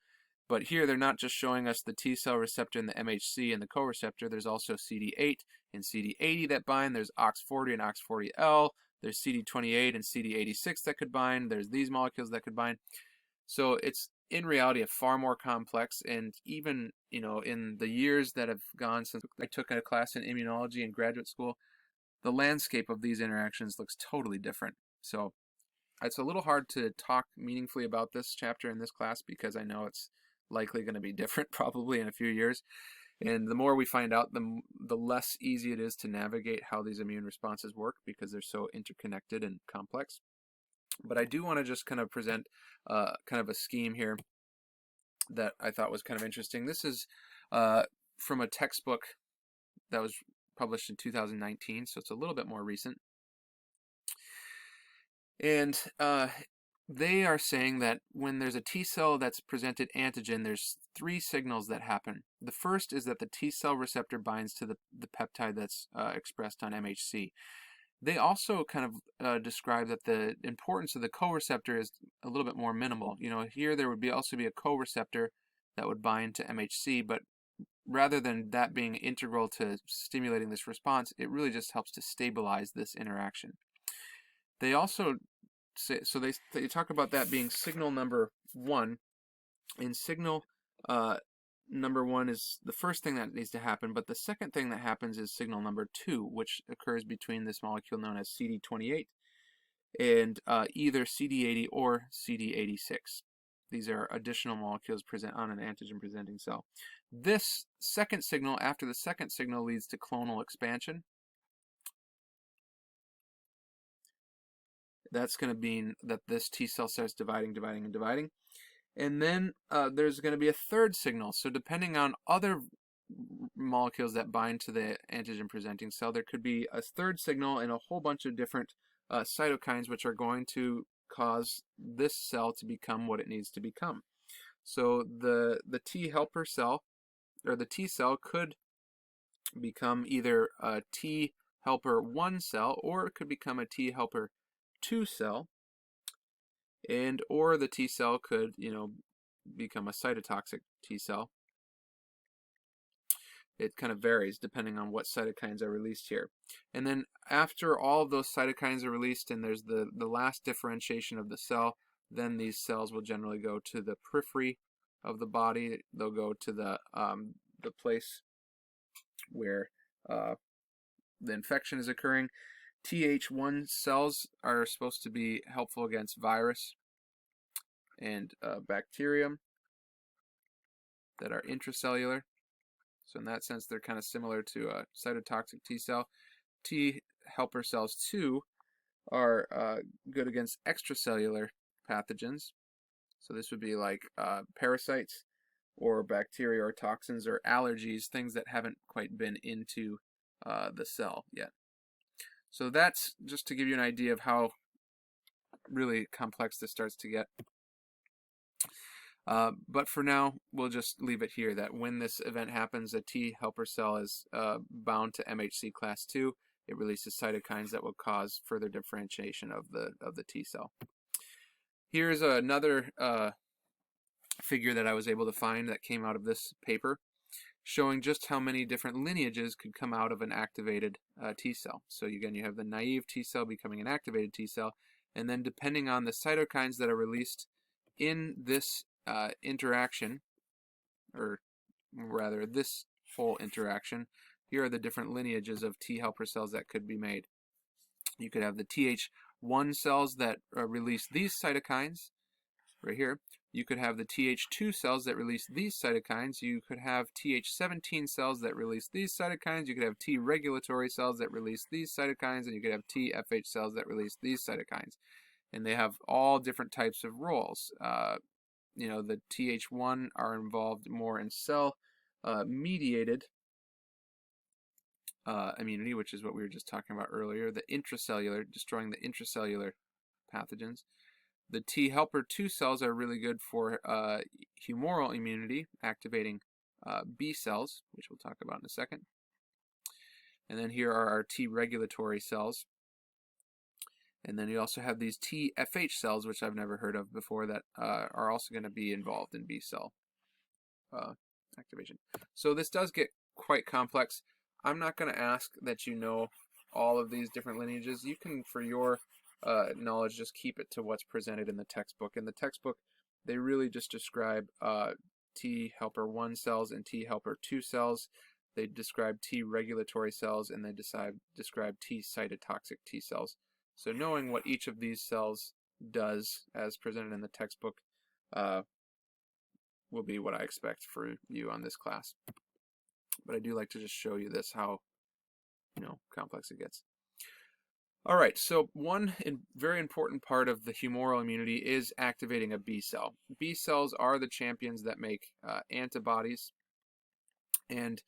But here they're not just showing us the T cell receptor and the MHC and the co-receptor. There's also CD8 and CD80 that bind. There's OX40 and OX40L. There's CD28 and CD86 that could bind. There's these molecules that could bind. So it's in reality a far more complex, and even in the years that have gone since I took a class in immunology in graduate school, the landscape of these interactions looks totally different. So it's a little hard to talk meaningfully about this chapter in this class because I know it's likely going to be different probably in a few years. And the more we find out, the less easy it is to navigate how these immune responses work because they're so interconnected and complex. But I do want to just kind of present kind of a scheme here that I thought was kind of interesting. This is from a textbook that was published in 2019, so it's a little bit more recent. And they are saying that when there's a T cell that's presented antigen, there's three signals that happen. The first is that the T cell receptor binds to the peptide that's expressed on MHC. They also kind of describe that the importance of the co-receptor is a little bit more minimal. Here there would also be a co-receptor that would bind to MHC, but rather than that being integral to stimulating this response, it really just helps to stabilize this interaction. They also say, so they talk about that being signal number 1, and signal number 1 is the first thing that needs to happen, but the second thing that happens is signal number 2, which occurs between this molecule known as CD28 and either CD80 or CD86. These are additional molecules present on an antigen presenting cell. This second signal, after the second signal, leads to clonal expansion. That's going to mean that this T cell starts dividing. And then there's going to be a third signal. So depending on other molecules that bind to the antigen presenting cell, there could be a third signal and a whole bunch of different cytokines which are going to cause this cell to become what it needs to become. So the T helper cell, or the T cell, could become either a T helper 1 cell, or it could become a T helper 2 cell, or the T cell could become a cytotoxic T cell. It kind of varies depending on what cytokines are released here. And then after all of those cytokines are released and there's the last differentiation of the cell, then these cells will generally go to the periphery of the body. They'll go to the place where the infection is occurring. Th1 cells are supposed to be helpful against virus and bacterium that are intracellular. So in that sense, they're kind of similar to a cytotoxic T cell. T helper cells, too, are good against extracellular pathogens. So this would be like parasites or bacteria or toxins or allergies, things that haven't quite been into the cell yet. So that's just to give you an idea of how really complex this starts to get. But for now, we'll just leave it here that when this event happens, a T helper cell is bound to MHC class 2. It releases cytokines that will cause further differentiation of the T cell. Here's another figure that I was able to find that came out of this paper, showing just how many different lineages could come out of an activated T cell. So again, you have the naive T cell becoming an activated T cell, and then depending on the cytokines that are released in this interaction, or rather this whole interaction, here are the different lineages of T helper cells that could be made. You could have the Th1 cells that release these cytokines, right here. You could have the Th2 cells that release these cytokines. You could have Th17 cells that release these cytokines. You could have T regulatory cells that release these cytokines, and you could have TFH cells that release these cytokines. And they have all different types of roles. You know, the Th1 are involved more in cell mediated immunity, which is what we were just talking about earlier. The intracellular, destroying the intracellular pathogens. The T helper 2 cells are really good for humoral immunity, activating B cells, which we'll talk about in a second. And then here are our T regulatory cells. And then you also have these TFH cells, which I've never heard of before, that are also going to be involved in B cell activation. So this does get quite complex. I'm not going to ask that you know all of these different lineages. You can, for your knowledge, just keep it to what's presented in the textbook. In the textbook, they really just describe T helper 1 cells and T helper 2 cells. They describe T regulatory cells, and they describe T cytotoxic T cells. So knowing what each of these cells does, as presented in the textbook, will be what I expect for you on this class. But I do like to just show you this, how complex it gets. All right, so one very important part of the humoral immunity is activating a B cell. B cells are the champions that make antibodies, and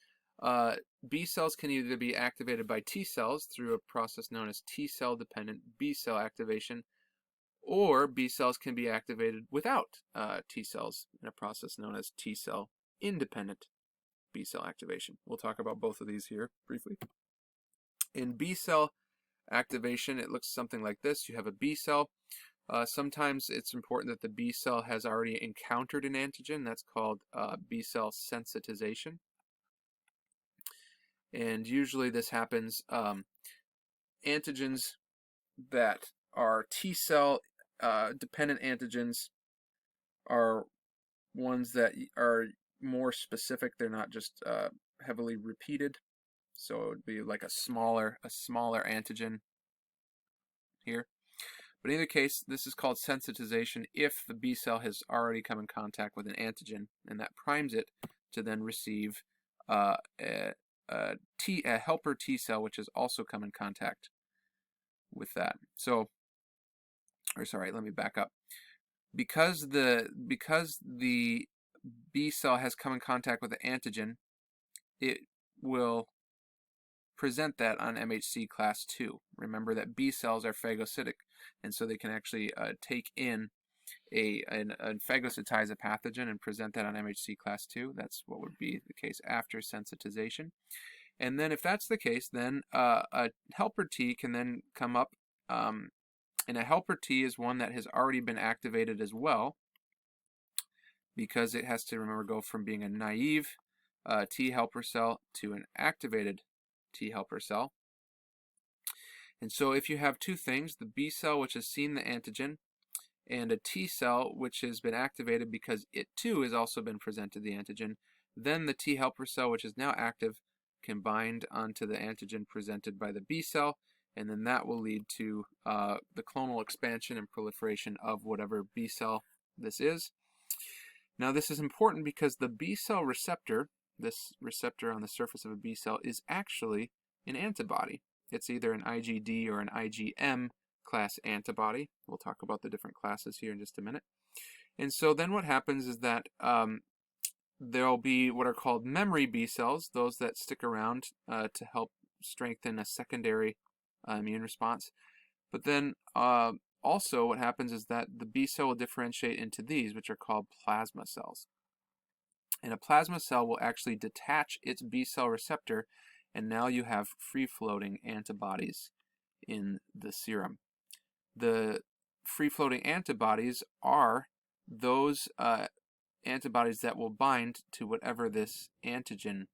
B cells can either be activated by T cells through a process known as T cell dependent B cell activation, or B cells can be activated without T cells in a process known as T cell independent B cell activation. We'll talk about both of these here briefly. In B cell activation, it looks something like this. You have a B cell. Sometimes it's important that the B cell has already encountered an antigen. That's called B cell sensitization. And usually this happens, antigens that are T cell dependent antigens are ones that are more specific. They're not just heavily repeated. So it would be like a smaller antigen here. But in either case, this is called sensitization if the B cell has already come in contact with an antigen, and that primes it to then receive a helper T cell, which has also come in contact with that. So, or sorry, let me back up. Because the B cell has come in contact with the antigen, it will present that on MHC class 2. Remember that B cells are phagocytic, and so they can actually take in and phagocytize a pathogen and present that on MHC class 2. That's what would be the case after sensitization. And then if that's the case, then a helper T can then come up, and a helper T is one that has already been activated as well, because it has to, remember, go from being a naive T helper cell to an activated T helper cell. And so if you have two things, the B cell which has seen the antigen, and a T cell which has been activated because it too has also been presented the antigen, then the T helper cell, which is now active, can bind onto the antigen presented by the B cell, and then that will lead to the clonal expansion and proliferation of whatever B cell this is. Now this is important because the B cell receptor, this receptor on the surface of a B cell, is actually an antibody. It's either an IgD or an IgM class antibody. We'll talk about the different classes here in just a minute. And so then what happens is that there'll be what are called memory B cells, those that stick around to help strengthen a secondary immune response. But then also what happens is that the B cell will differentiate into these, which are called plasma cells. And a plasma cell will actually detach its B cell receptor, and now you have free-floating antibodies in the serum. The free-floating antibodies are those antibodies that will bind to whatever this antigen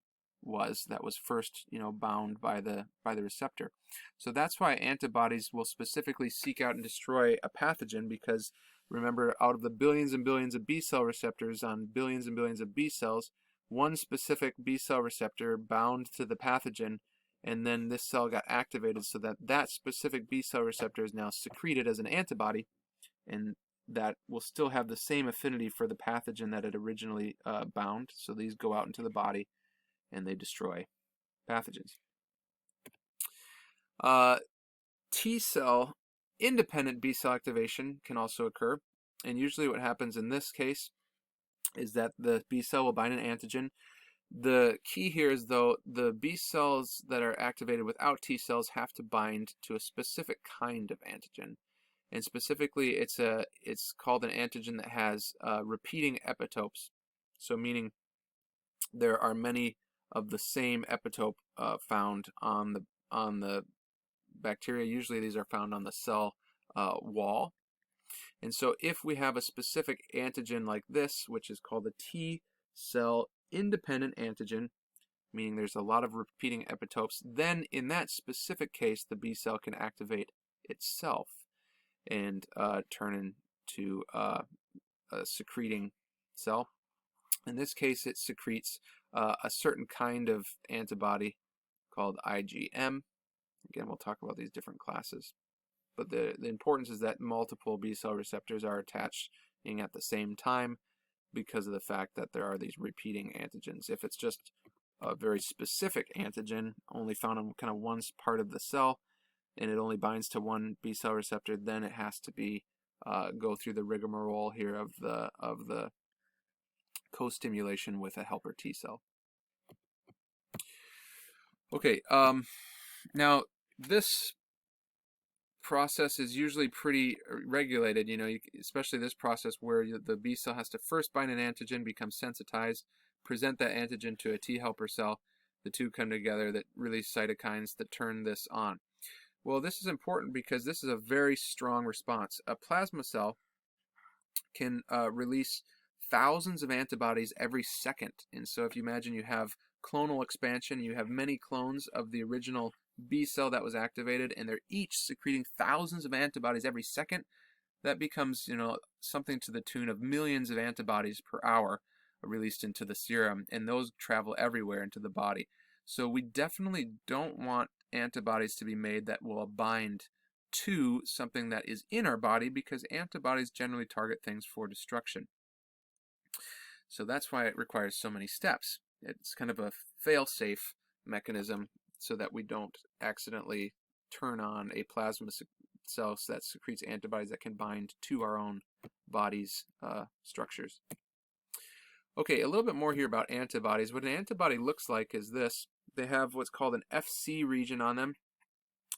was that was first, bound by the receptor. So that's why antibodies will specifically seek out and destroy a pathogen, because remember, out of the billions and billions of B cell receptors on billions and billions of B cells, one specific B cell receptor bound to the pathogen, and then this cell got activated so that that specific B cell receptor is now secreted as an antibody, and that will still have the same affinity for the pathogen that it originally bound. So these go out into the body and they destroy pathogens. T cell independent B cell activation can also occur, and usually what happens in this case is that the B cell will bind an antigen. The key here is, though, the B cells that are activated without T cells have to bind to a specific kind of antigen. And specifically, it's called an antigen that has repeating epitopes. So meaning there are many of the same epitope found on the bacteria. Usually these are found on the cell wall. And so if we have a specific antigen like this, which is called a T cell independent antigen, meaning there's a lot of repeating epitopes, then in that specific case the B cell can activate itself and turn into a secreting cell. In this case, it secretes a certain kind of antibody called IgM. Again, we'll talk about these different classes. But the importance is that multiple B cell receptors are attaching at the same time because of the fact that there are these repeating antigens. If it's just a very specific antigen only found on kind of one part of the cell, and it only binds to one B cell receptor, then it has to be go through the rigmarole here of the co-stimulation with a helper T cell. Okay, now this process is usually pretty regulated, especially this process where the B cell has to first bind an antigen, become sensitized, present that antigen to a T helper cell. The two come together that release cytokines that turn this on. Well, this is important because this is a very strong response. A plasma cell can release thousands of antibodies every second. And so if you imagine you have clonal expansion, you have many clones of the original B cell that was activated, and they're each secreting thousands of antibodies every second, that becomes, something to the tune of millions of antibodies per hour released into the serum, and those travel everywhere into the body. So we definitely don't want antibodies to be made that will bind to something that is in our body, because antibodies generally target things for destruction. So that's why it requires so many steps. It's kind of a fail-safe mechanism so that we don't accidentally turn on a plasma cell that secretes antibodies that can bind to our own body's structures. Okay, a little bit more here about antibodies. What an antibody looks like is this. They have what's called an FC region on them.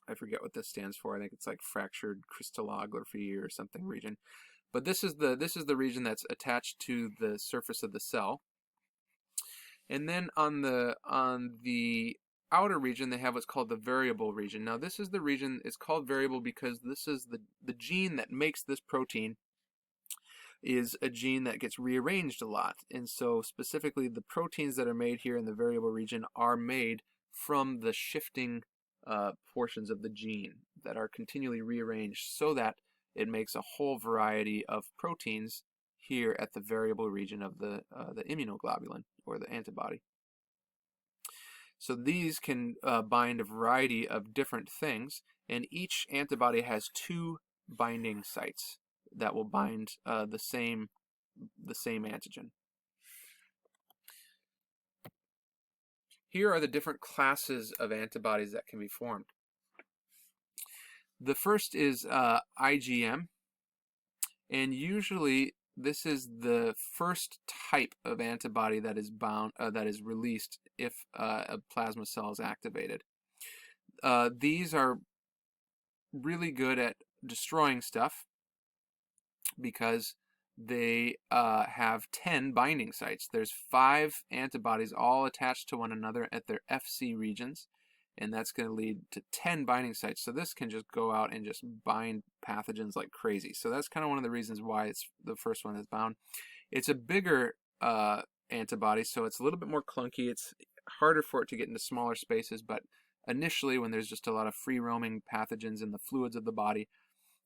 I forget what this stands for. I think it's like fractured crystallography or something region. But this is the region that's attached to the surface of the cell. And then on the outer region, they have what's called the variable region. Now this is the region, it's called variable because this is the gene that makes this protein is a gene that gets rearranged a lot. And so specifically the proteins that are made here in the variable region are made from the shifting portions of the gene that are continually rearranged so that it makes a whole variety of proteins here at the variable region of the immunoglobulin or the antibody. So these can bind a variety of different things, and each antibody has two binding sites that will bind the same antigen. Here are the different classes of antibodies that can be formed. The first is IgM, and usually this is the first type of antibody that is that is released if a plasma cell is activated. These are really good at destroying stuff because they have 10 binding sites. There's 5 antibodies all attached to one another at their FC regions, and that's going to lead to 10 binding sites. So this can just go out and just bind pathogens like crazy. So that's kind of one of the reasons why it's the first one that's bound. It's a bigger antibody, so it's a little bit more clunky. It's harder for it to get into smaller spaces, but initially when there's just a lot of free roaming pathogens in the fluids of the body,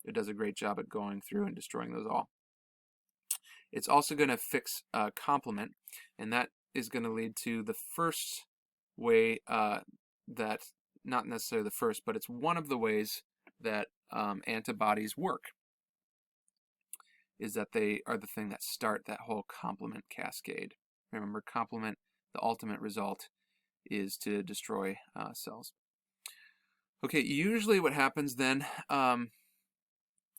it does a great job at going through and destroying those all. It's also going to fix complement, and that is going to lead to the first way that, not necessarily the first, but it's one of the ways that antibodies work, is that they are the thing that start that whole complement cascade. Remember, complement, the ultimate result is to destroy cells. Okay, usually what happens then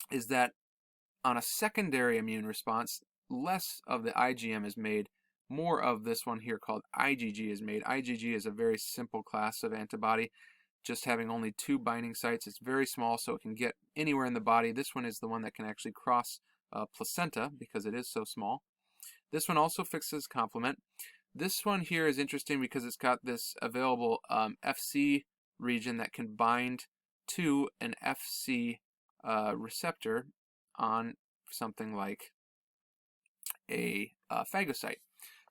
is that on a secondary immune response, less of the IgM is made, more of this one here called IgG is made. IgG is a very simple class of antibody, just having only 2 binding sites. It's very small, so it can get anywhere in the body. This one is the one that can actually cross placenta because it is so small. This one also fixes complement. This one here is interesting because it's got this available FC region that can bind to an FC receptor on something like a phagocyte.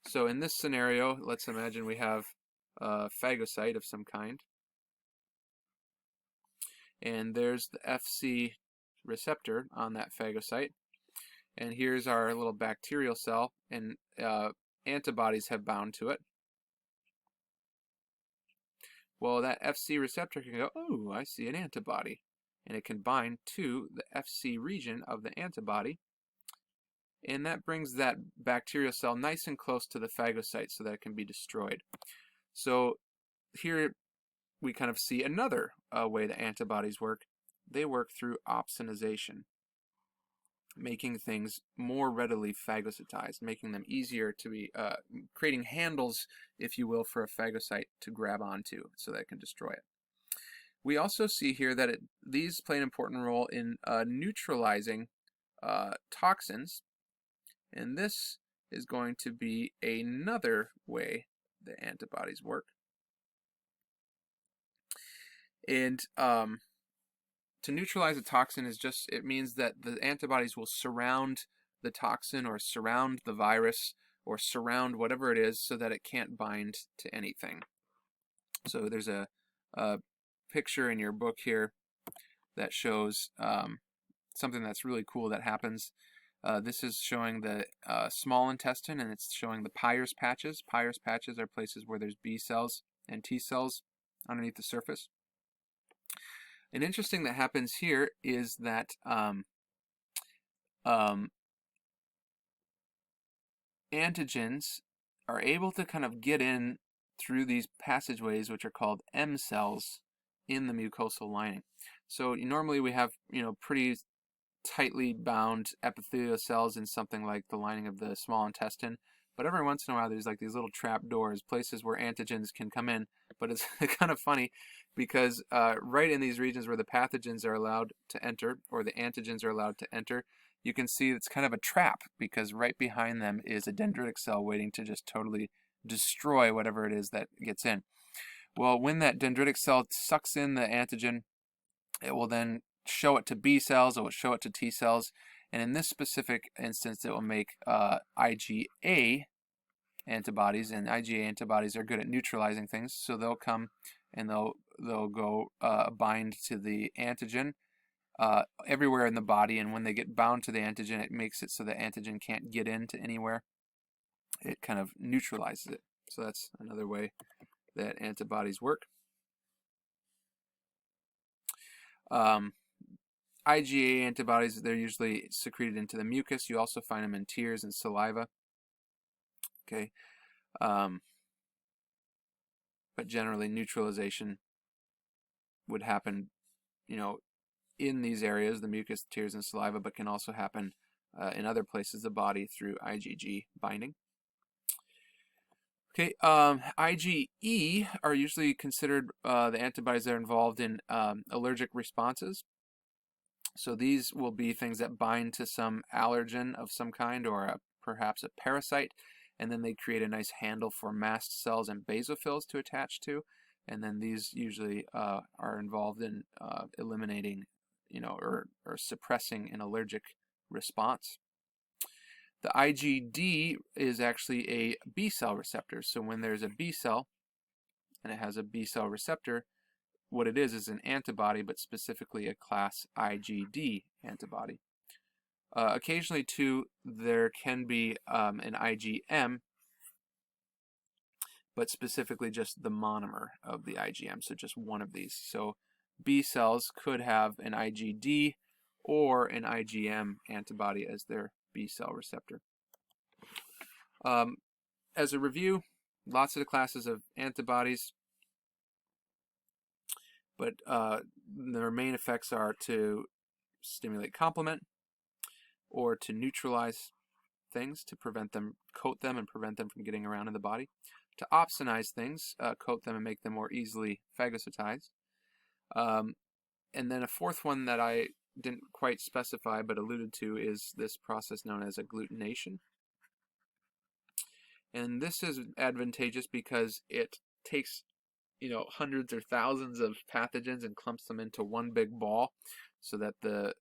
So in this scenario, let's imagine we have a phagocyte of some kind, and there's the FC receptor on that phagocyte, and here's our little bacterial cell, and antibodies have bound to it. Well, that FC receptor can go, oh, I see an antibody, and it can bind to the FC region of the antibody, and that brings that bacterial cell nice and close to the phagocyte so that it can be destroyed. So here we kind of see another way that antibodies work. They work through opsonization, making things more readily phagocytized, making them easier to be, creating handles, if you will, for a phagocyte to grab onto so that it can destroy it. We also see here that these play an important role in neutralizing toxins, and this is going to be another way that antibodies work. And to neutralize a toxin is just, it means that the antibodies will surround the toxin or surround the virus or surround whatever it is so that it can't bind to anything. So there's a picture in your book here that shows something that's really cool that happens. This is showing the small intestine, and it's showing the Peyer's patches. Peyer's patches are places where there's B cells and T cells underneath the surface. An interesting that happens here is that antigens are able to kind of get in through these passageways, which are called M cells, in the mucosal lining. So normally we have, pretty tightly bound epithelial cells in something like the lining of the small intestine, but every once in a while there's like these little trap doors, places where antigens can come in. But it's kind of funny because right in these regions where the pathogens are allowed to enter, or the antigens are allowed to enter, you can see it's kind of a trap, because right behind them is a dendritic cell waiting to just totally destroy whatever it is that gets in. Well, when that dendritic cell sucks in the antigen, it will then show it to B cells, it will show it to T cells, and in this specific instance it will make IgA antibodies, and IgA antibodies are good at neutralizing things, so they'll come and they'll go bind to the antigen everywhere in the body, and when they get bound to the antigen, it makes it so the antigen can't get into anywhere. It kind of neutralizes it. So that's another way that antibodies work. IgA antibodies, they're usually secreted into the mucus. You also find them in tears and saliva. Okay, but generally neutralization would happen, in these areas, the mucus, tears, and saliva, but can also happen in other places of the body through IgG binding. Okay, IgE are usually considered the antibodies that are involved in allergic responses. So these will be things that bind to some allergen of some kind or perhaps a parasite, and then they create a nice handle for mast cells and basophils to attach to, and then these usually are involved in eliminating, or suppressing an allergic response. The IgD is actually a B cell receptor. So when there's a B cell and it has a B cell receptor, what it is an antibody, but specifically a class IgD antibody. Occasionally, too, there can be an IgM, but specifically just the monomer of the IgM, so just one of these. So B cells could have an IgD or an IgM antibody as their B cell receptor. As a review, lots of the classes of antibodies, but their main effects are to stimulate complement or to neutralize things, to prevent them, coat them and prevent them from getting around in the body, to opsonize things, coat them and make them more easily phagocytized. And then a fourth one that I didn't quite specify but alluded to is this process known as agglutination. And this is advantageous because it takes, hundreds or thousands of pathogens and clumps them into one big ball, so that the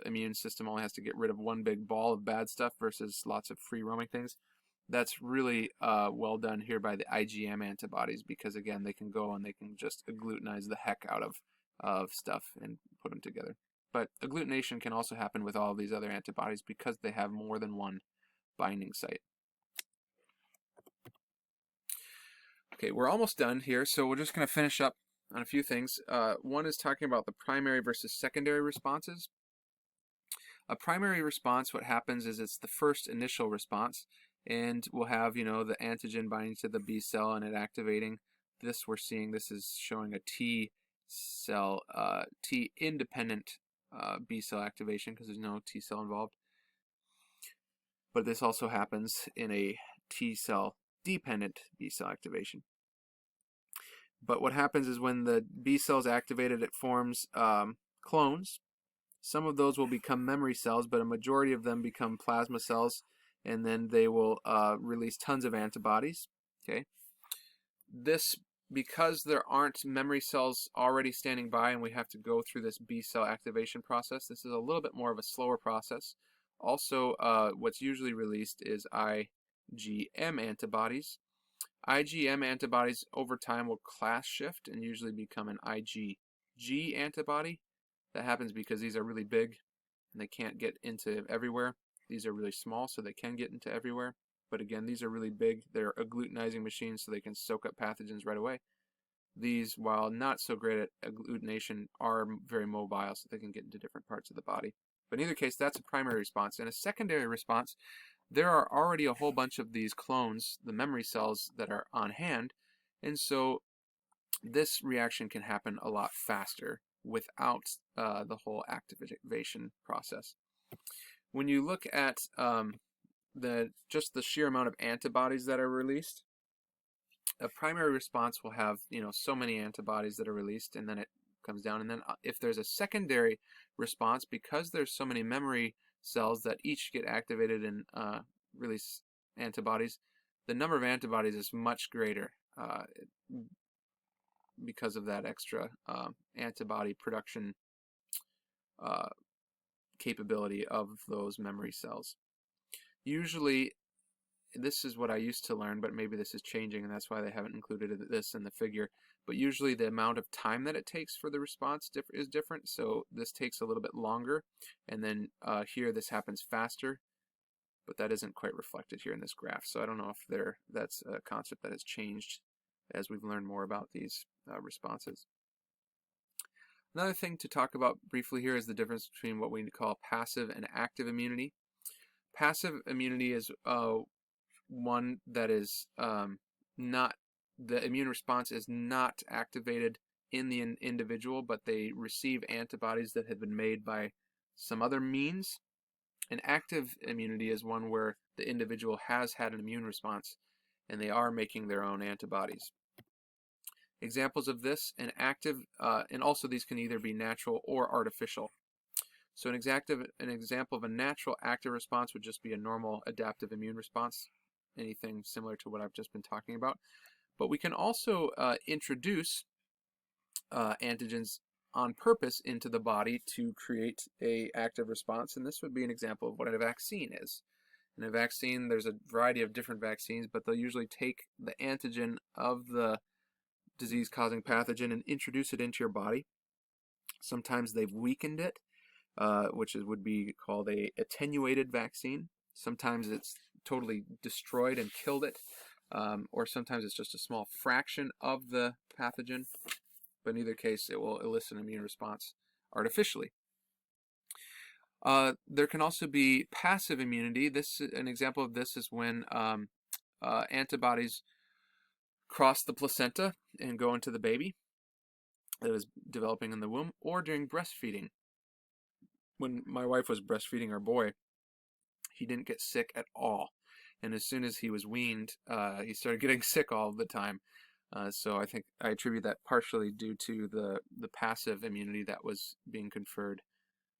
immune system only has to get rid of one big ball of bad stuff versus lots of free roaming things. That's really well done here by the IgM antibodies, because again, they can go and they can just agglutinize the heck out of stuff and put them together. But agglutination can also happen with all of these other antibodies because they have more than one binding site. Okay, we're almost done here, so we're just going to finish up on a few things. One is talking about the primary versus secondary responses. A primary response, what happens is it's the first initial response, and we'll have, the antigen binding to the B cell and it activating. This is showing a T cell, T independent B cell activation because there's no T cell involved. But this also happens in a T cell dependent B cell activation. But what happens is when the B cell is activated, it forms clones. Some of those will become memory cells, but a majority of them become plasma cells, and then they will release tons of antibodies. Okay, this, because there aren't memory cells already standing by and we have to go through this B cell activation process, this is a little bit more of a slower process. Also, what's usually released is IgM antibodies. IgM antibodies over time will class shift and usually become an IgG antibody. That happens because these are really big and they can't get into everywhere. These are really small, so they can get into everywhere. But again, these are really big. They're agglutinizing machines, so they can soak up pathogens right away. These, while not so great at agglutination, are very mobile, so they can get into different parts of the body. But in either case, that's a primary response. In a secondary response, there are already a whole bunch of these clones, the memory cells, that are on hand, and so this reaction can happen a lot faster without the whole activation process. When you look at just the sheer amount of antibodies that are released, a primary response will have so many antibodies that are released, and then it comes down. And then if there's a secondary response, because there's so many memory cells that each get activated and release antibodies, the number of antibodies is much greater because of that extra antibody production capability of those memory cells. Usually, this is what I used to learn, but maybe this is changing, and that's why they haven't included this in the figure. But usually the amount of time that it takes for the response is different, so this takes a little bit longer, and then here this happens faster, but that isn't quite reflected here in this graph. So I don't know if that's a concept that has changed as we've learned more about these responses. Another thing to talk about briefly here is the difference between what we call passive and active immunity. Passive immunity is one that is the immune response is not activated in the individual, but they receive antibodies that have been made by some other means. An active immunity is one where the individual has had an immune response and they are making their own antibodies. Examples of this, an active, and also these can either be natural or artificial. So an example of a natural active response would just be a normal adaptive immune response, anything similar to what I've just been talking about. But we can also introduce antigens on purpose into the body to create a active response, and this would be an example of what a vaccine is. In a vaccine, there's a variety of different vaccines, but they'll usually take the antigen of the disease-causing pathogen and introduce it into your body. Sometimes they've weakened it, which would be called a attenuated vaccine. Sometimes it's totally destroyed and killed it, or sometimes it's just a small fraction of the pathogen. But in either case, it will elicit an immune response artificially. There can also be passive immunity. An example of this is when antibodies cross the placenta and go into the baby that is developing in the womb, or during breastfeeding. When my wife was breastfeeding our boy, he didn't get sick at all. And as soon as he was weaned, he started getting sick all the time. So I think I attribute that partially due to the passive immunity that was being conferred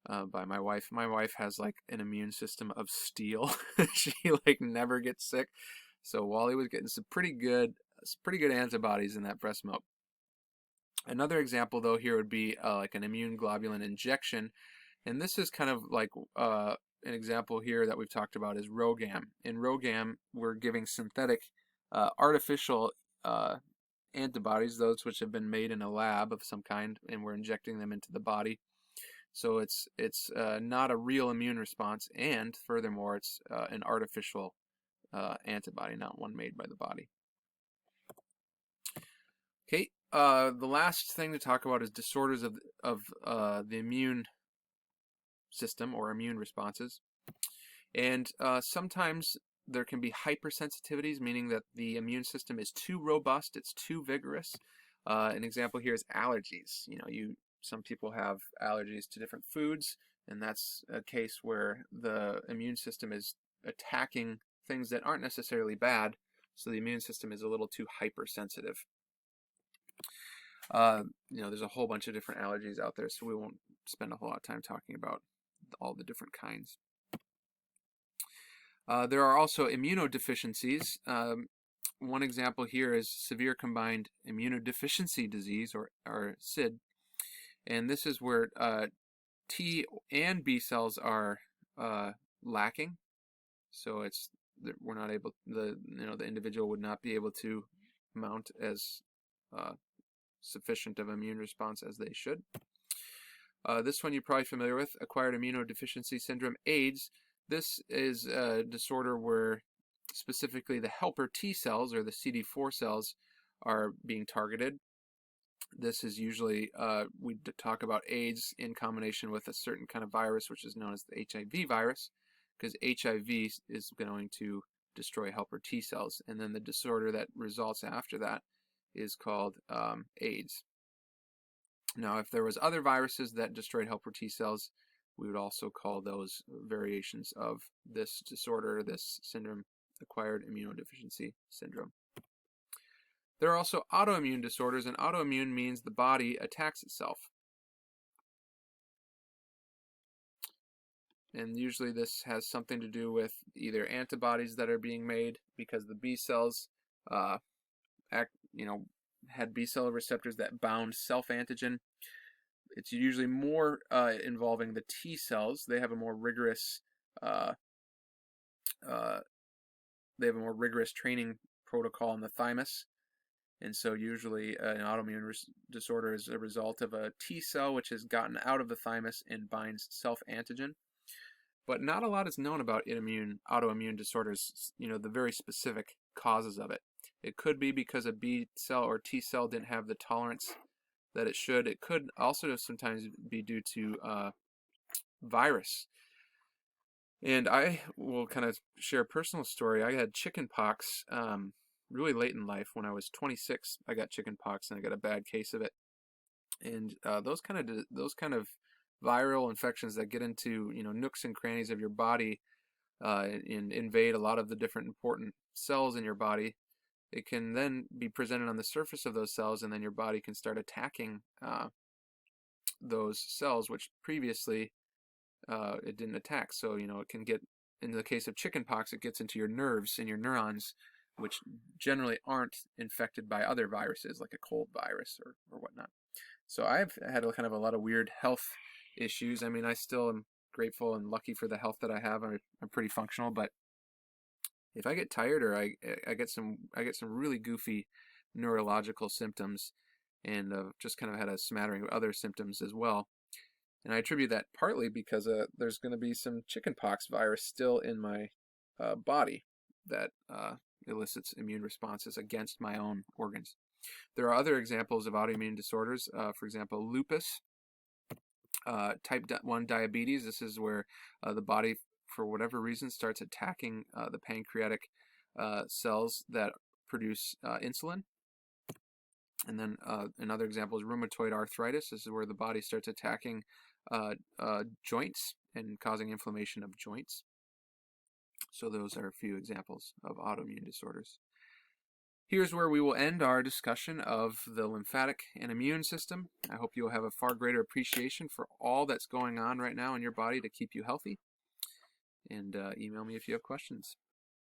by my wife. My wife has like an immune system of steel. She like never gets sick. So Wally was getting some pretty good antibodies in that breast milk. Another example though here would be like an immune globulin injection, and this is kind of like an example here that we've talked about is RhoGAM. In RhoGAM, we're giving synthetic, artificial antibodies, those which have been made in a lab of some kind, and we're injecting them into the body. So it's not a real immune response, and furthermore, it's an artificial antibody, not one made by the body. Okay, the last thing to talk about is disorders of the immune system or immune responses. And sometimes there can be hypersensitivities, meaning that the immune system is too robust, it's too vigorous. An example here is allergies. Some people have allergies to different foods, and that's a case where the immune system is attacking things that aren't necessarily bad, so the immune system is a little too hypersensitive. There's a whole bunch of different allergies out there, so we won't spend a whole lot of time talking about all the different kinds. There are also immunodeficiencies. One example here is severe combined immunodeficiency disease, or SID. And this is where T and B cells are lacking. So we're not able, the individual would not be able to mount as sufficient of immune response as they should. This one you're probably familiar with, acquired immunodeficiency syndrome, AIDS. This is a disorder where specifically the helper T cells, or the CD4 cells, are being targeted. This is usually, we talk about AIDS in combination with a certain kind of virus, which is known as the HIV virus, because HIV is going to destroy helper T cells, and then the disorder that results after that is called AIDS. Now, if there was other viruses that destroyed helper T cells, we would also call those variations of this disorder, this syndrome, acquired immunodeficiency syndrome. There are also autoimmune disorders, and autoimmune means the body attacks itself. And usually this has something to do with either antibodies that are being made because the B cells had B cell receptors that bound self-antigen. It's usually more involving the T cells. They have a more rigorous training protocol in the thymus. And so usually an autoimmune disorder is a result of a T cell which has gotten out of the thymus and binds self-antigen. But not a lot is known about autoimmune disorders, the very specific causes of it. It could be because a B cell or T cell didn't have the tolerance that it should. It could also sometimes be due to virus. And I will kind of share a personal story. I had chicken pox really late in life. When I was 26, I got chicken pox and I got a bad case of it. And those kind of viral infections that get into nooks and crannies of your body and invade a lot of the different important cells in your body, it can then be presented on the surface of those cells, and then your body can start attacking those cells which previously it didn't attack. So it can get, in the case of chickenpox, it gets into your nerves and your neurons, which generally aren't infected by other viruses like a cold virus or whatnot. So I've had kind of a lot of weird health issues. I mean, I still am grateful and lucky for the health that I have. I'm pretty functional, but if I get tired or I get some really goofy neurological symptoms, and just kind of had a smattering of other symptoms as well. And I attribute that partly because there's going to be some chickenpox virus still in my body that elicits immune responses against my own organs. There are other examples of autoimmune disorders, for example, lupus, type 1 diabetes. This is where the body, for whatever reason, starts attacking the pancreatic cells that produce insulin. And then another example is rheumatoid arthritis. This is where the body starts attacking joints and causing inflammation of joints. So those are a few examples of autoimmune disorders. Here's where we will end our discussion of the lymphatic and immune system. I hope you'll have a far greater appreciation for all that's going on right now in your body to keep you healthy. And email me if you have questions.